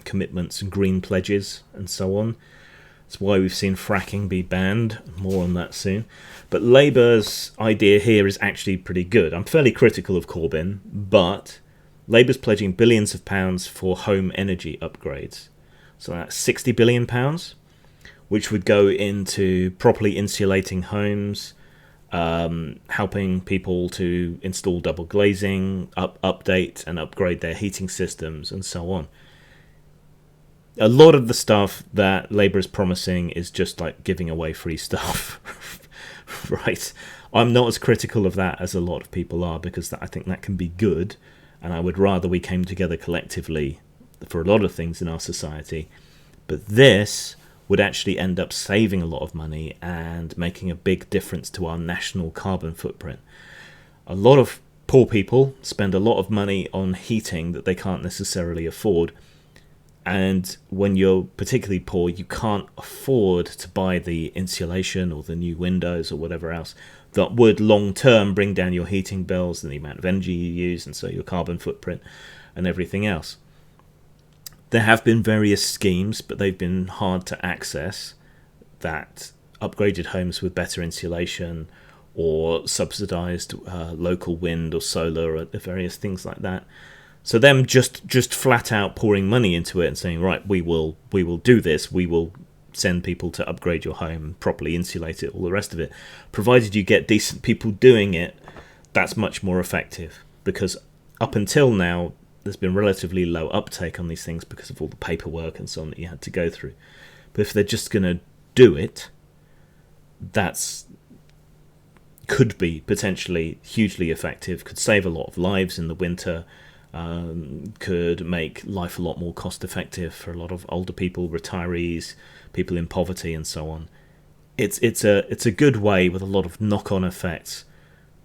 commitments and green pledges and so on. That's why we've seen fracking be banned. More on that soon. But Labour's idea here is actually pretty good. I'm fairly critical of Corbyn, but Labour's pledging billions of pounds for home energy upgrades. So that's £60 billion, which would go into properly insulating homes, helping people to install double glazing, update and upgrade their heating systems, and so on. A lot of the stuff that Labour is promising is just like giving away free stuff, right? I'm not as critical of that as a lot of people are, because I think that can be good, and I would rather we came together collectively for a lot of things in our society. But this would actually end up saving a lot of money and making a big difference to our national carbon footprint. A lot of poor people spend a lot of money on heating that they can't necessarily afford. And when you're particularly poor, you can't afford to buy the insulation or the new windows or whatever else that would long-term bring down your heating bills and the amount of energy you use, and so your carbon footprint and everything else. There have been various schemes, but they've been hard to access, that upgraded homes with better insulation or subsidised local wind or solar or various things like that. So them just flat out pouring money into it and saying, right, we will do this, we will send people to upgrade your home, properly insulate it, all the rest of it, provided you get decent people doing it, that's much more effective. Because up until now, there's been relatively low uptake on these things because of all the paperwork and so on that you had to go through. But if they're just going to do it, that's could be potentially hugely effective, could save a lot of lives in the winter, could make life a lot more cost effective for a lot of older people, retirees, people in poverty and so on. It's a good way with a lot of knock-on effects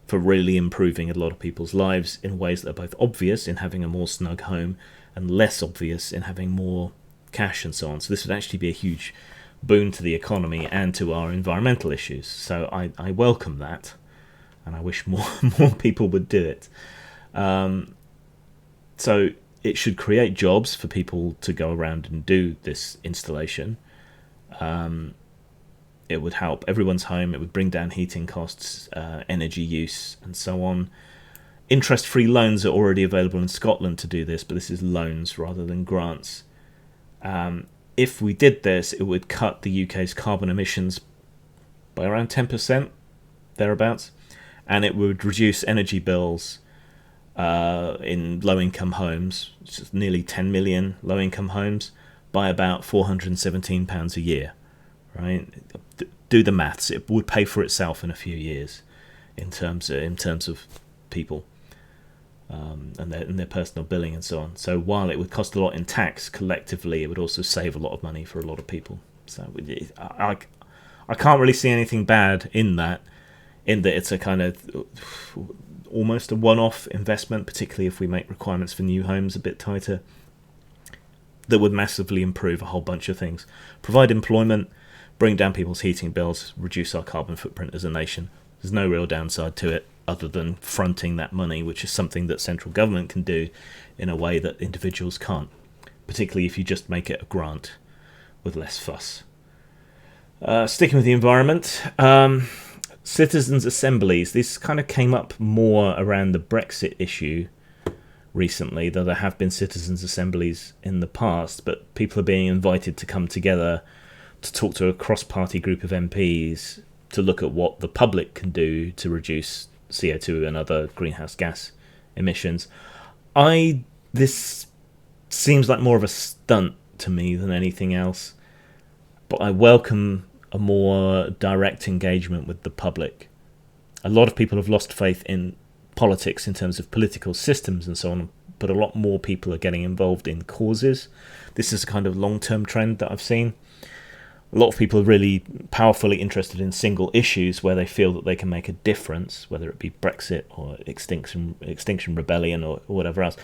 for really improving a lot of people's lives in ways that are both obvious in having a more snug home and less obvious in having more cash and so on. So this would actually be a huge boon to the economy and to our environmental issues. So I welcome that, and I wish more people would do it. So it should create jobs for people to go around and do this installation. It would help everyone's home. It would bring down heating costs, energy use, and so on. Interest-free loans are already available in Scotland to do this, but this is loans rather than grants. If we did this, it would cut the UK's carbon emissions by around 10%, thereabouts, and it would reduce energy bills in low-income homes, which is nearly 10 million low-income homes, by about £417 a year. Right? Do the maths. It would pay for itself in a few years, in terms of people and their personal billing and so on. So while it would cost a lot in tax, collectively it would also save a lot of money for a lot of people. So I can't really see anything bad in that it's a kind of almost a one-off investment, particularly if we make requirements for new homes a bit tighter, that would massively improve a whole bunch of things. Provide employment, bring down people's heating bills, reduce our carbon footprint as a nation. There's no real downside to it other than fronting that money, which is something that central government can do in a way that individuals can't, particularly if you just make it a grant with less fuss. Sticking with the environment, citizens' assemblies. This kind of came up more around the Brexit issue recently, though there have been citizens' assemblies in the past, but people are being invited to come together to talk to a cross-party group of MPs to look at what the public can do to reduce CO2 and other greenhouse gas emissions. This seems like more of a stunt to me than anything else, but I welcome a more direct engagement with the public. A lot of people have lost faith in politics in terms of political systems and so on, but a lot more people are getting involved in causes. This is a kind of long-term trend that I've seen. A lot of people are really powerfully interested in single issues where they feel that they can make a difference, whether it be Brexit or Extinction Rebellion or whatever else,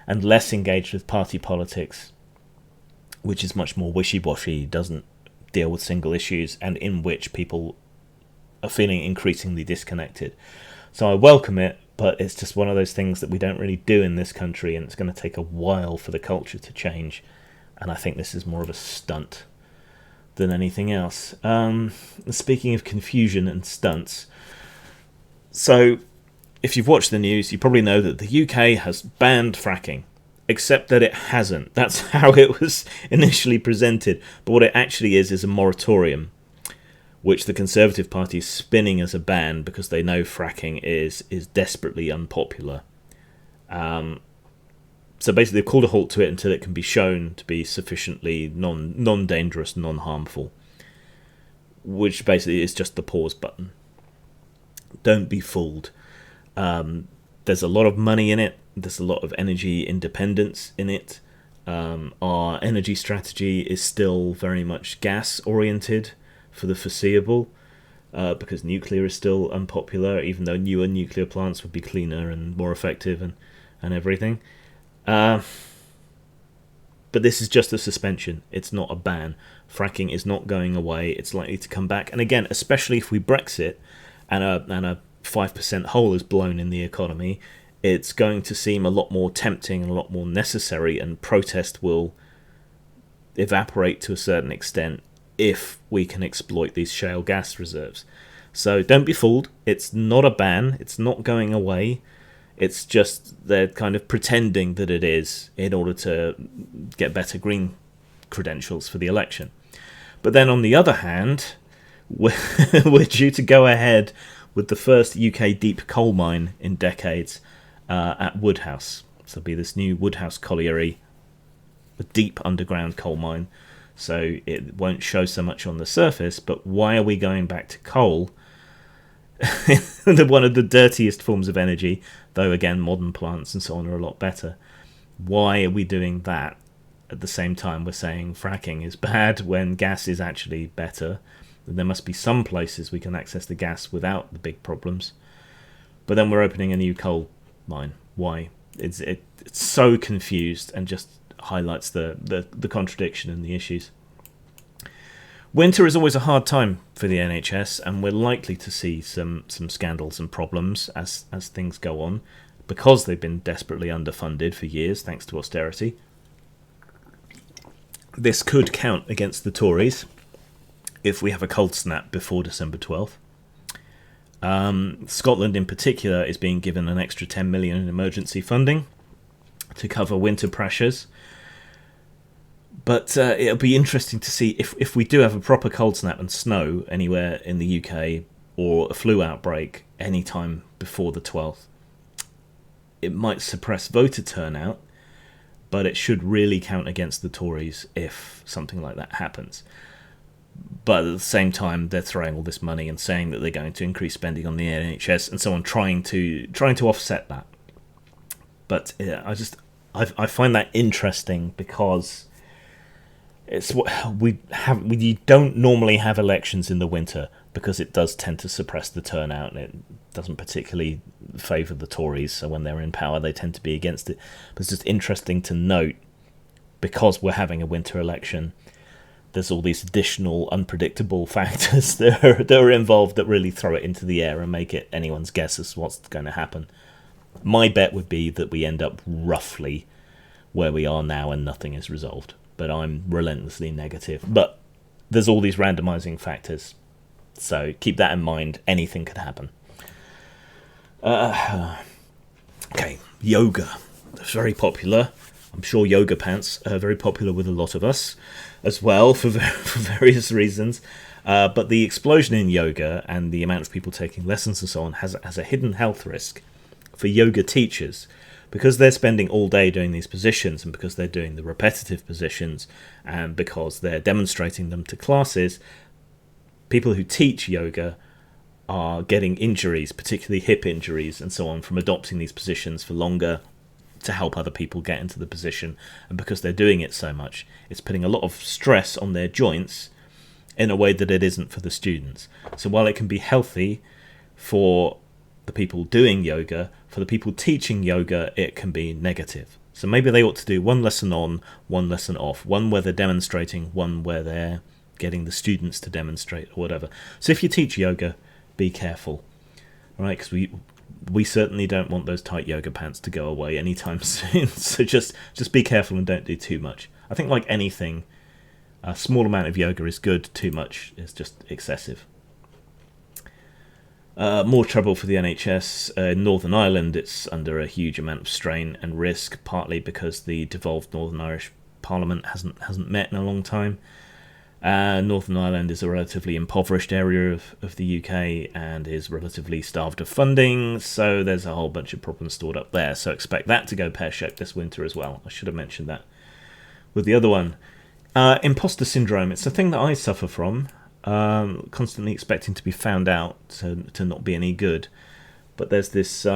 and less engaged with party politics, which is much more wishy-washy, doesn't deal with single issues, and in which people are feeling increasingly disconnected. So I welcome it, but it's just one of those things that we don't really do in this country, and it's going to take a while for the culture to change, and I think this is more of a stunt than anything else. Speaking of confusion and stunts, so if you've watched the news, you probably know that the UK has banned fracking, except that it hasn't. That's how it was initially presented, but what it actually is a moratorium, which the Conservative Party is spinning as a ban because they know fracking is desperately unpopular. So basically they've called a halt to it until it can be shown to be sufficiently non-dangerous, non-harmful, which basically is just the pause button. Don't be fooled. There's a lot of money in it. There's a lot of energy independence in it. Our energy strategy is still very much gas-oriented for the foreseeable, because nuclear is still unpopular, even though newer nuclear plants would be cleaner and more effective and everything. But this is just a suspension. It's not a ban. Fracking is not going away. It's likely to come back. And again, especially if we Brexit and a 5% hole is blown in the economy, it's going to seem a lot more tempting and a lot more necessary, and protest will evaporate to a certain extent if we can exploit these shale gas reserves. So don't be fooled. It's not a ban. It's not going away. It's just they're kind of pretending that it is in order to get better green credentials for the election. But then on the other hand, we're due to go ahead with the first UK deep coal mine in decades at Woodhouse. So there'll be this new Woodhouse colliery, a deep underground coal mine. So it won't show so much on the surface, but why are we going back to coal? One of the dirtiest forms of energy, though again modern plants and so on are a lot better. Why are we doing that at the same time we're saying fracking is bad when gas is actually better? There must be some places we can access the gas without the big problems. But then we're opening a new coal mine. Why? It's so confused and just highlights the contradiction in the issues. Winter is always a hard time for the NHS, and we're likely to see some scandals and problems as things go on, because they've been desperately underfunded for years thanks to austerity. This could count against the Tories if we have a cold snap before December 12th. Scotland in particular is being given an extra 10 million in emergency funding to cover winter pressures. But it'll be interesting to see if we do have a proper cold snap and snow anywhere in the UK, or a flu outbreak any time before the 12th. It might suppress voter turnout, but it should really count against the Tories if something like that happens. But at the same time, they're throwing all this money and saying that they're going to increase spending on the NHS and so on, trying to offset that. But I find that interesting because it's what you don't normally have elections in the winter, because it does tend to suppress the turnout and it doesn't particularly favour the Tories. So when they're in power, they tend to be against it. But it's just interesting to note, because we're having a winter election, there's all these additional unpredictable factors that are involved that really throw it into the air and make it anyone's guess as to what's going to happen. My bet would be that we end up roughly where we are now and nothing is resolved. But I'm relentlessly negative. But there's all these randomizing factors, so keep that in mind. Anything could happen. Okay, yoga. It's very popular. I'm sure yoga pants are very popular with a lot of us as well, for various reasons. But the explosion in yoga and the amount of people taking lessons and so on has a hidden health risk for yoga teachers. Because they're spending all day doing these positions, and because they're doing the repetitive positions, and because they're demonstrating them to classes, people who teach yoga are getting injuries, particularly hip injuries and so on, from adopting these positions for longer to help other people get into the position. And because they're doing it so much, it's putting a lot of stress on their joints in a way that it isn't for the students. So while it can be healthy for the people doing yoga, for the people teaching yoga, it can be negative. So maybe they ought to do one lesson on, one lesson off, one where they're demonstrating, one where they're getting the students to demonstrate, or whatever. So if you teach yoga, be careful, right? Because we certainly don't want those tight yoga pants to go away anytime soon. So just be careful and don't do too much. I think, like anything, a small amount of yoga is good. Too much is just excessive. More trouble for the NHS. In Northern Ireland, it's under a huge amount of strain and risk, partly because the devolved Northern Irish Parliament hasn't met in a long time. Northern Ireland is a relatively impoverished area of the UK and is relatively starved of funding, so there's a whole bunch of problems stored up there. So expect that to go pear-shaped this winter as well. I should have mentioned that with the other one. Imposter syndrome. It's a thing that I suffer from. Constantly expecting to be found out to not be any good. But there's this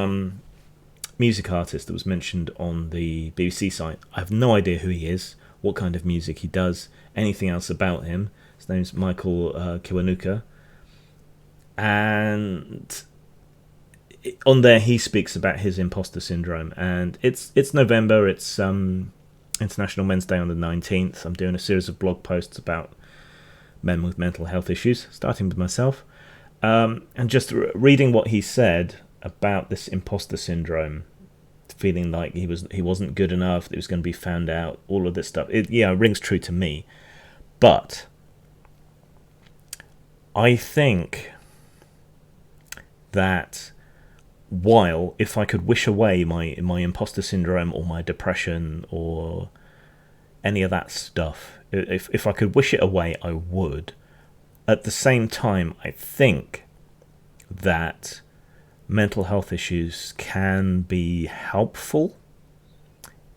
music artist that was mentioned on the BBC site. I have no idea who he is, what kind of music he does, anything else about him. His name's Michael Kiwanuka. And on there he speaks about his imposter syndrome. And it's November, it's International Men's Day on the 19th. I'm doing a series of blog posts about men with mental health issues, starting with myself, and just reading what he said about this imposter syndrome, feeling like he wasn't good enough, that he was going to be found out, all of this stuff. It rings true to me, but I think that while if I could wish away my imposter syndrome or my depression or any of that stuff, if I could wish it away, I would. At the same time, I think that mental health issues can be helpful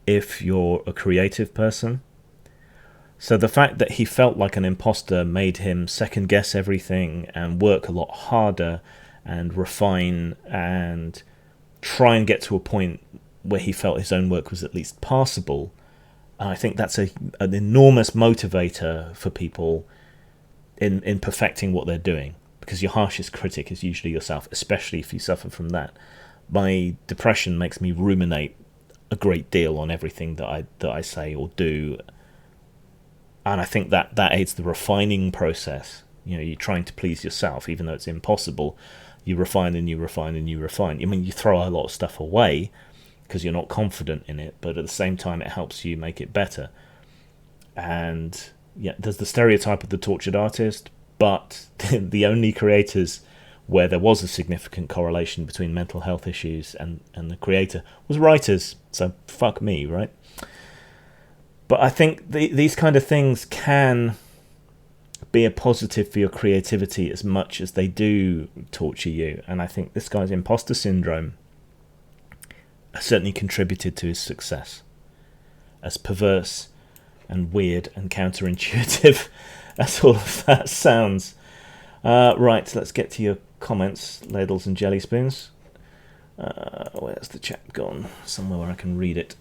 if you're a creative person. So the fact that he felt like an imposter made him second guess everything and work a lot harder and refine and try and get to a point where he felt his own work was at least passable. And I think that's an enormous motivator for people in perfecting what they're doing, because your harshest critic is usually yourself, especially if you suffer from that. My depression makes me ruminate a great deal on everything that I say or do, and I think that aids the refining process. You know, you're trying to please yourself, even though it's impossible. You refine and you refine and you refine. I mean, you throw a lot of stuff away because you're not confident in it, but at the same time, it helps you make it better. And yeah, there's the stereotype of the tortured artist, but the only creators where there was a significant correlation between mental health issues and the creator was writers. So fuck me, right? But I think these kind of things can be a positive for your creativity as much as they do torture you. And I think this guy's imposter syndrome certainly contributed to his success. As perverse and weird and counterintuitive as all of that sounds. Right, let's get to your comments, ladles and jelly spoons. Where's the chat gone? Somewhere where I can read it.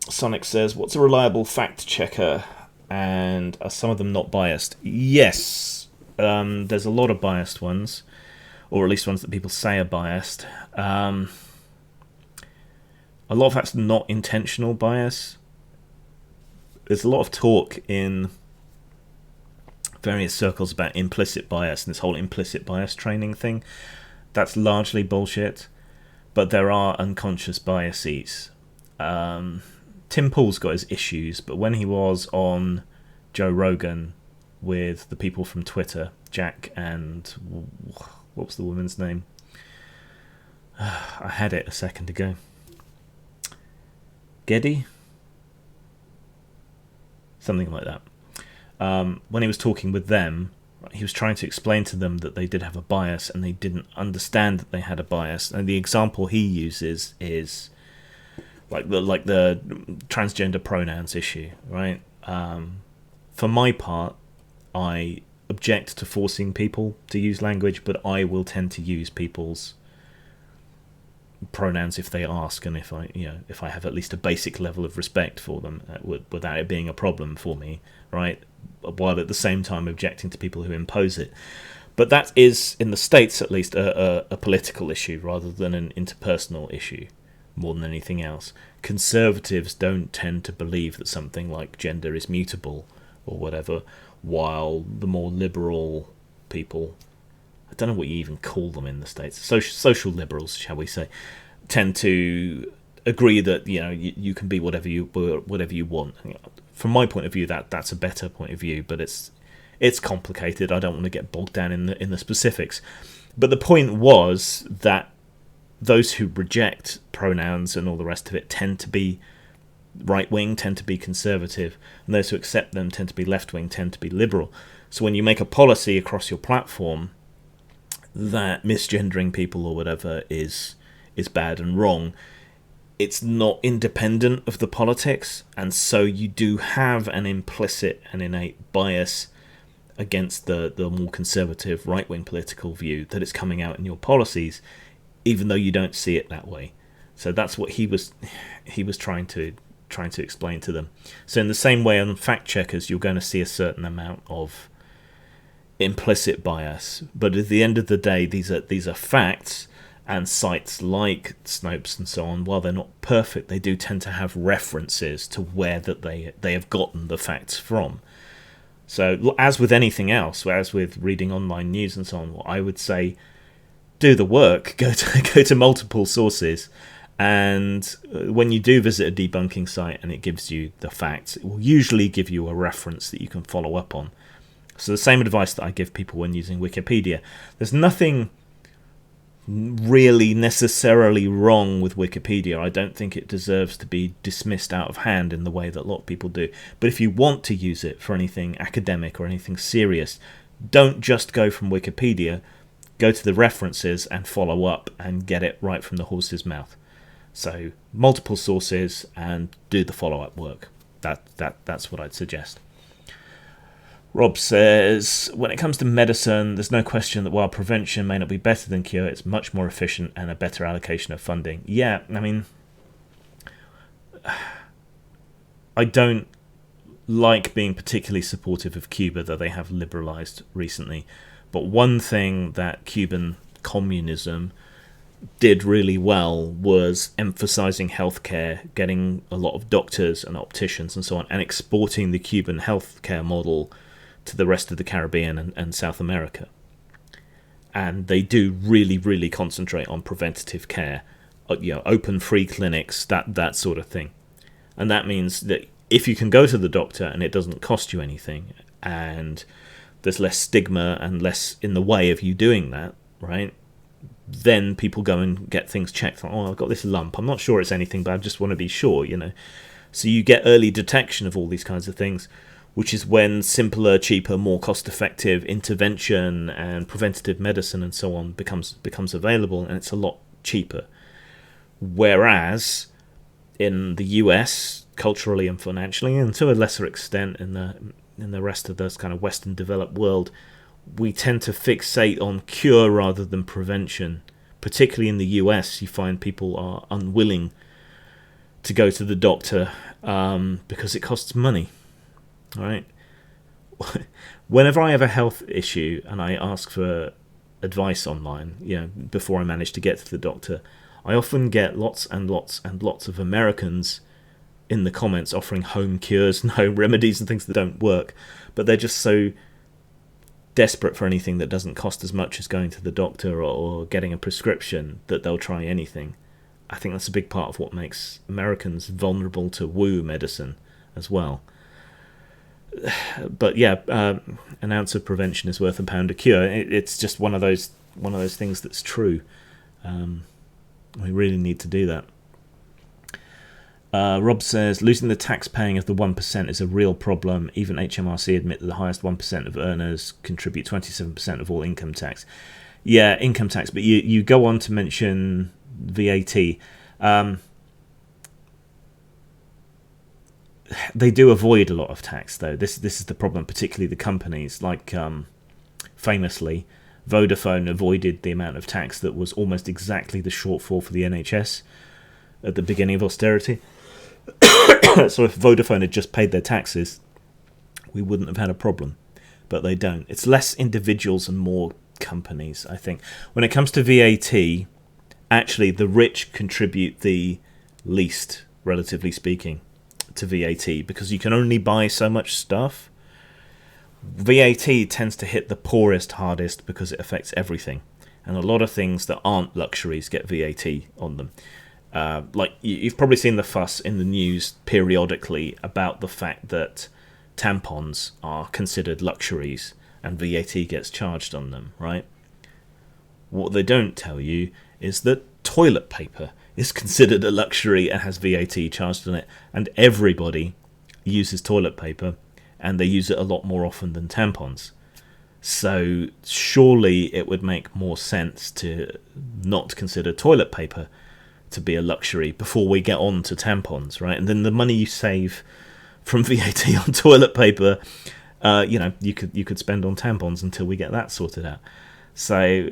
Sonic says, what's a reliable fact checker? And are some of them not biased? Yes, there's a lot of biased ones, or at least ones that people say are biased. A lot of that's not intentional bias. There's a lot of talk in various circles about implicit bias and this whole implicit bias training thing. That's largely bullshit, but there are unconscious biases. Tim Pool's got his issues, but when he was on Joe Rogan with the people from Twitter, Jack and what was the woman's name? I had it a second ago. Geddy? Something like that. When he was talking with them, he was trying to explain to them that they did have a bias and they didn't understand that they had a bias. And the example he uses is like the transgender pronouns issue, right? For my part, I object to forcing people to use language, but I will tend to use people's pronouns if they ask, and if I have at least a basic level of respect for them, without it being a problem for me, right? While at the same time objecting to people who impose it. But that is, in the States at least, a political issue rather than an interpersonal issue, more than anything else. Conservatives don't tend to believe that something like gender is mutable or whatever, while the more liberal people, I don't know what you even call them in the States, social liberals, shall we say, tend to agree that you can be whatever you want. From my point of view, that's a better point of view, but it's complicated. I don't want to get bogged down in the specifics. But the point was that those who reject pronouns and all the rest of it tend to be right-wing, tend to be conservative, and those who accept them tend to be left-wing, tend to be liberal. So when you make a policy across your platform that misgendering people or whatever is bad and wrong, it's not independent of the politics, and so you do have an implicit and innate bias against the more conservative right-wing political view that is coming out in your policies, even though you don't see it that way. So that's what he was trying to explain to them. So in the same way on fact checkers, you're going to see a certain amount of implicit bias, but at the end of the day, these are facts, and sites like Snopes and so on, while they're not perfect, they do tend to have references to where that they have gotten the facts from. So as with anything else, as with reading online news and so on, I would say do the work, go to multiple sources, and when you do visit a debunking site and it gives you the facts, it will usually give you a reference that you can follow up on. So the same advice that I give people when using Wikipedia. There's nothing really necessarily wrong with Wikipedia. I don't think it deserves to be dismissed out of hand in the way that a lot of people do. But if you want to use it for anything academic or anything serious, don't just go from Wikipedia. Go to the references and follow up and get it right from the horse's mouth. So multiple sources and do the follow-up work. That's what I'd suggest. Rob says, when it comes to medicine, there's no question that while prevention may not be better than cure, it's much more efficient and a better allocation of funding. Yeah, I mean, I don't like being particularly supportive of Cuba, though they have liberalized recently. But one thing that Cuban communism did really well was emphasizing healthcare, getting a lot of doctors and opticians and so on, and exporting the Cuban healthcare model to the rest of the Caribbean and South America. And they do really, really concentrate on preventative care, open free clinics, that sort of thing. And that means that if you can go to the doctor and it doesn't cost you anything, and there's less stigma and less in the way of you doing that, right? Then people go and get things checked. Like, oh, I've got this lump. I'm not sure it's anything, but I just want to be sure, So you get early detection of all these kinds of things, which is when simpler, cheaper, more cost-effective intervention and preventative medicine and so on becomes available, and it's a lot cheaper. Whereas in the US, culturally and financially, and to a lesser extent in the rest of this kind of Western developed world, we tend to fixate on cure rather than prevention. Particularly in the US, you find people are unwilling to go to the doctor because it costs money. All right. Whenever I have a health issue and I ask for advice online, before I manage to get to the doctor, I often get lots and lots and lots of Americans in the comments offering home cures and home remedies and things that don't work, but they're just so desperate for anything that doesn't cost as much as going to the doctor or getting a prescription that they'll try anything. I think that's a big part of what makes Americans vulnerable to woo medicine as well. But yeah, an ounce of prevention is worth a pound of cure. It's just one of those things that's true. We really need to do that. Rob says, losing the tax paying of the 1% is a real problem. Even HMRC admit that the highest 1% of earners contribute 27% of all income tax. Yeah, income tax, but you go on to mention VAT. They do avoid a lot of tax, though. This is the problem, particularly the companies. Like, famously, Vodafone avoided the amount of tax that was almost exactly the shortfall for the NHS at the beginning of austerity. So if Vodafone had just paid their taxes, we wouldn't have had a problem. But they don't. It's less individuals and more companies, I think. When it comes to VAT, actually, the rich contribute the least, relatively speaking, to VAT, because you can only buy so much stuff. VAT tends to hit the poorest hardest because it affects everything, and a lot of things that aren't luxuries get VAT on them. Like you've probably seen the fuss in the news periodically about the fact that tampons are considered luxuries and VAT gets charged on them, right? What they don't tell you is that toilet paper is considered a luxury and has VAT charged on it, and everybody uses toilet paper, and they use it a lot more often than tampons. So surely it would make more sense to not consider toilet paper to be a luxury before we get on to tampons, right? And then the money you save from VAT on toilet paper, you could spend on tampons until we get that sorted out. So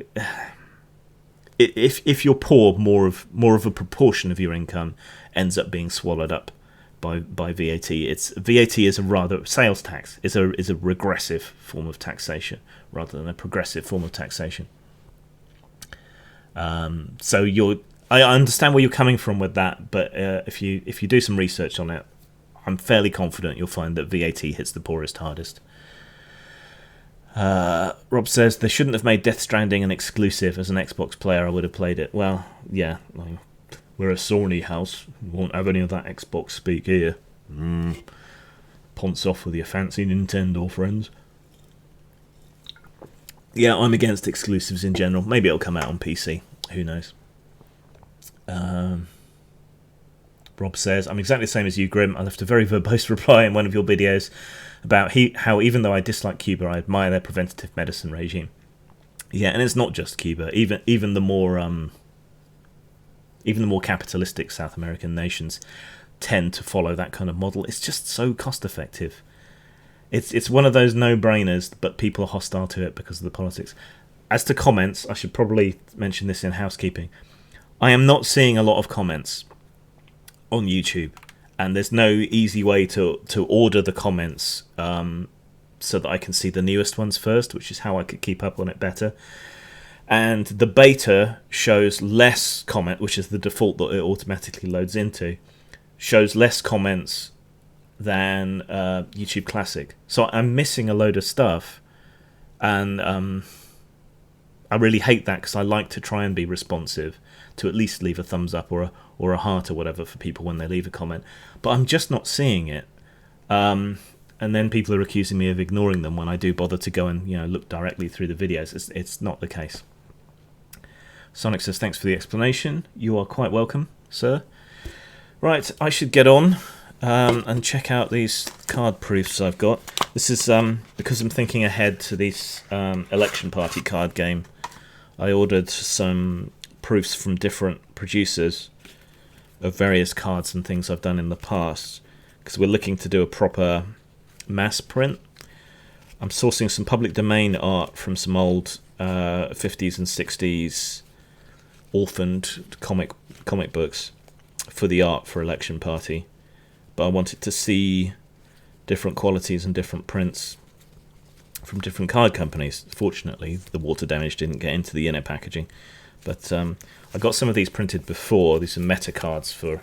if you're poor, more of a proportion of your income ends up being swallowed up by VAT. VAT is a rather sales tax is a regressive form of taxation rather than a progressive form of taxation. So I understand where you're coming from with that, but if you do some research on it, I'm fairly confident you'll find that VAT hits the poorest hardest. Rob says, they shouldn't have made Death Stranding an exclusive. As an Xbox player, I would have played it. Well, yeah, we're a Sony house. We won't have any of that Xbox speak here. Ponce off with your fancy Nintendo friends. Yeah, I'm against exclusives in general. Maybe it'll come out on PC. who knows? Rob says, I'm exactly the same as you, Grim. I left a very verbose reply in one of your videos about how even though I dislike Cuba, I admire their preventative medicine regime. Yeah, and it's not just Cuba. Even the more capitalistic South American nations tend to follow that kind of model. It's just so cost effective. It's one of those no-brainers, but people are hostile to it because of the politics. As to comments, I should probably mention this in housekeeping. I am not seeing a lot of comments on YouTube, and there's no easy way to order the comments so that I can see the newest ones first, which is how I could keep up on it better. And the beta shows less comment, which is the default that it automatically loads into, shows less comments than YouTube Classic. So I'm missing a load of stuff, and I really hate that because I like to try and be responsive, to at least leave a thumbs up or a heart or whatever for people when they leave a comment. But I'm just not seeing it. And then people are accusing me of ignoring them when I do bother to go and look directly through the videos. It's not the case. Sonic says, thanks for the explanation. You are quite welcome, sir. Right, I should get on and check out these card proofs I've got. This is because I'm thinking ahead to this election party card game. I ordered some proofs from different producers of various cards and things I've done in the past, because we're looking to do a proper mass print. I'm sourcing some public domain art from some old 50s and 60s orphaned comic books for the art for election party, but I wanted to see different qualities and different prints from different card companies. Fortunately, the water damage didn't get into the inner packaging, but I got some of these printed before. These are meta cards for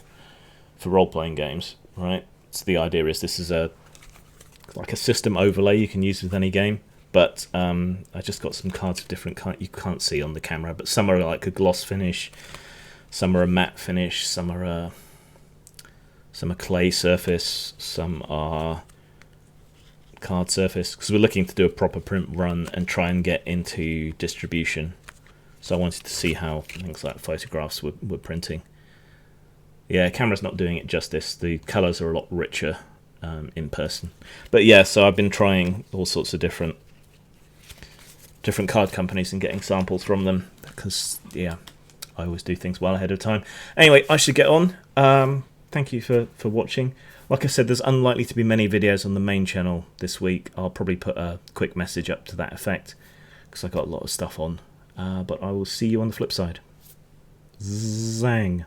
role-playing games, right? So the idea is this is like a system overlay you can use with any game, but I just got some cards of different kinds. You can't see on the camera, but some are like a gloss finish, some are a matte finish, some are clay surface, some are card surface, because we're looking to do a proper print run and try and get into distribution. So I wanted to see how things like photographs were printing. Yeah, camera's not doing it justice. The colours are a lot richer in person. But yeah, so I've been trying all sorts of different card companies and getting samples from them, because yeah, I always do things well ahead of time. Anyway, I should get on. Thank you for watching. Like I said, there's unlikely to be many videos on the main channel this week. I'll probably put a quick message up to that effect, because I got a lot of stuff on. But I will see you on the flip side. Zang.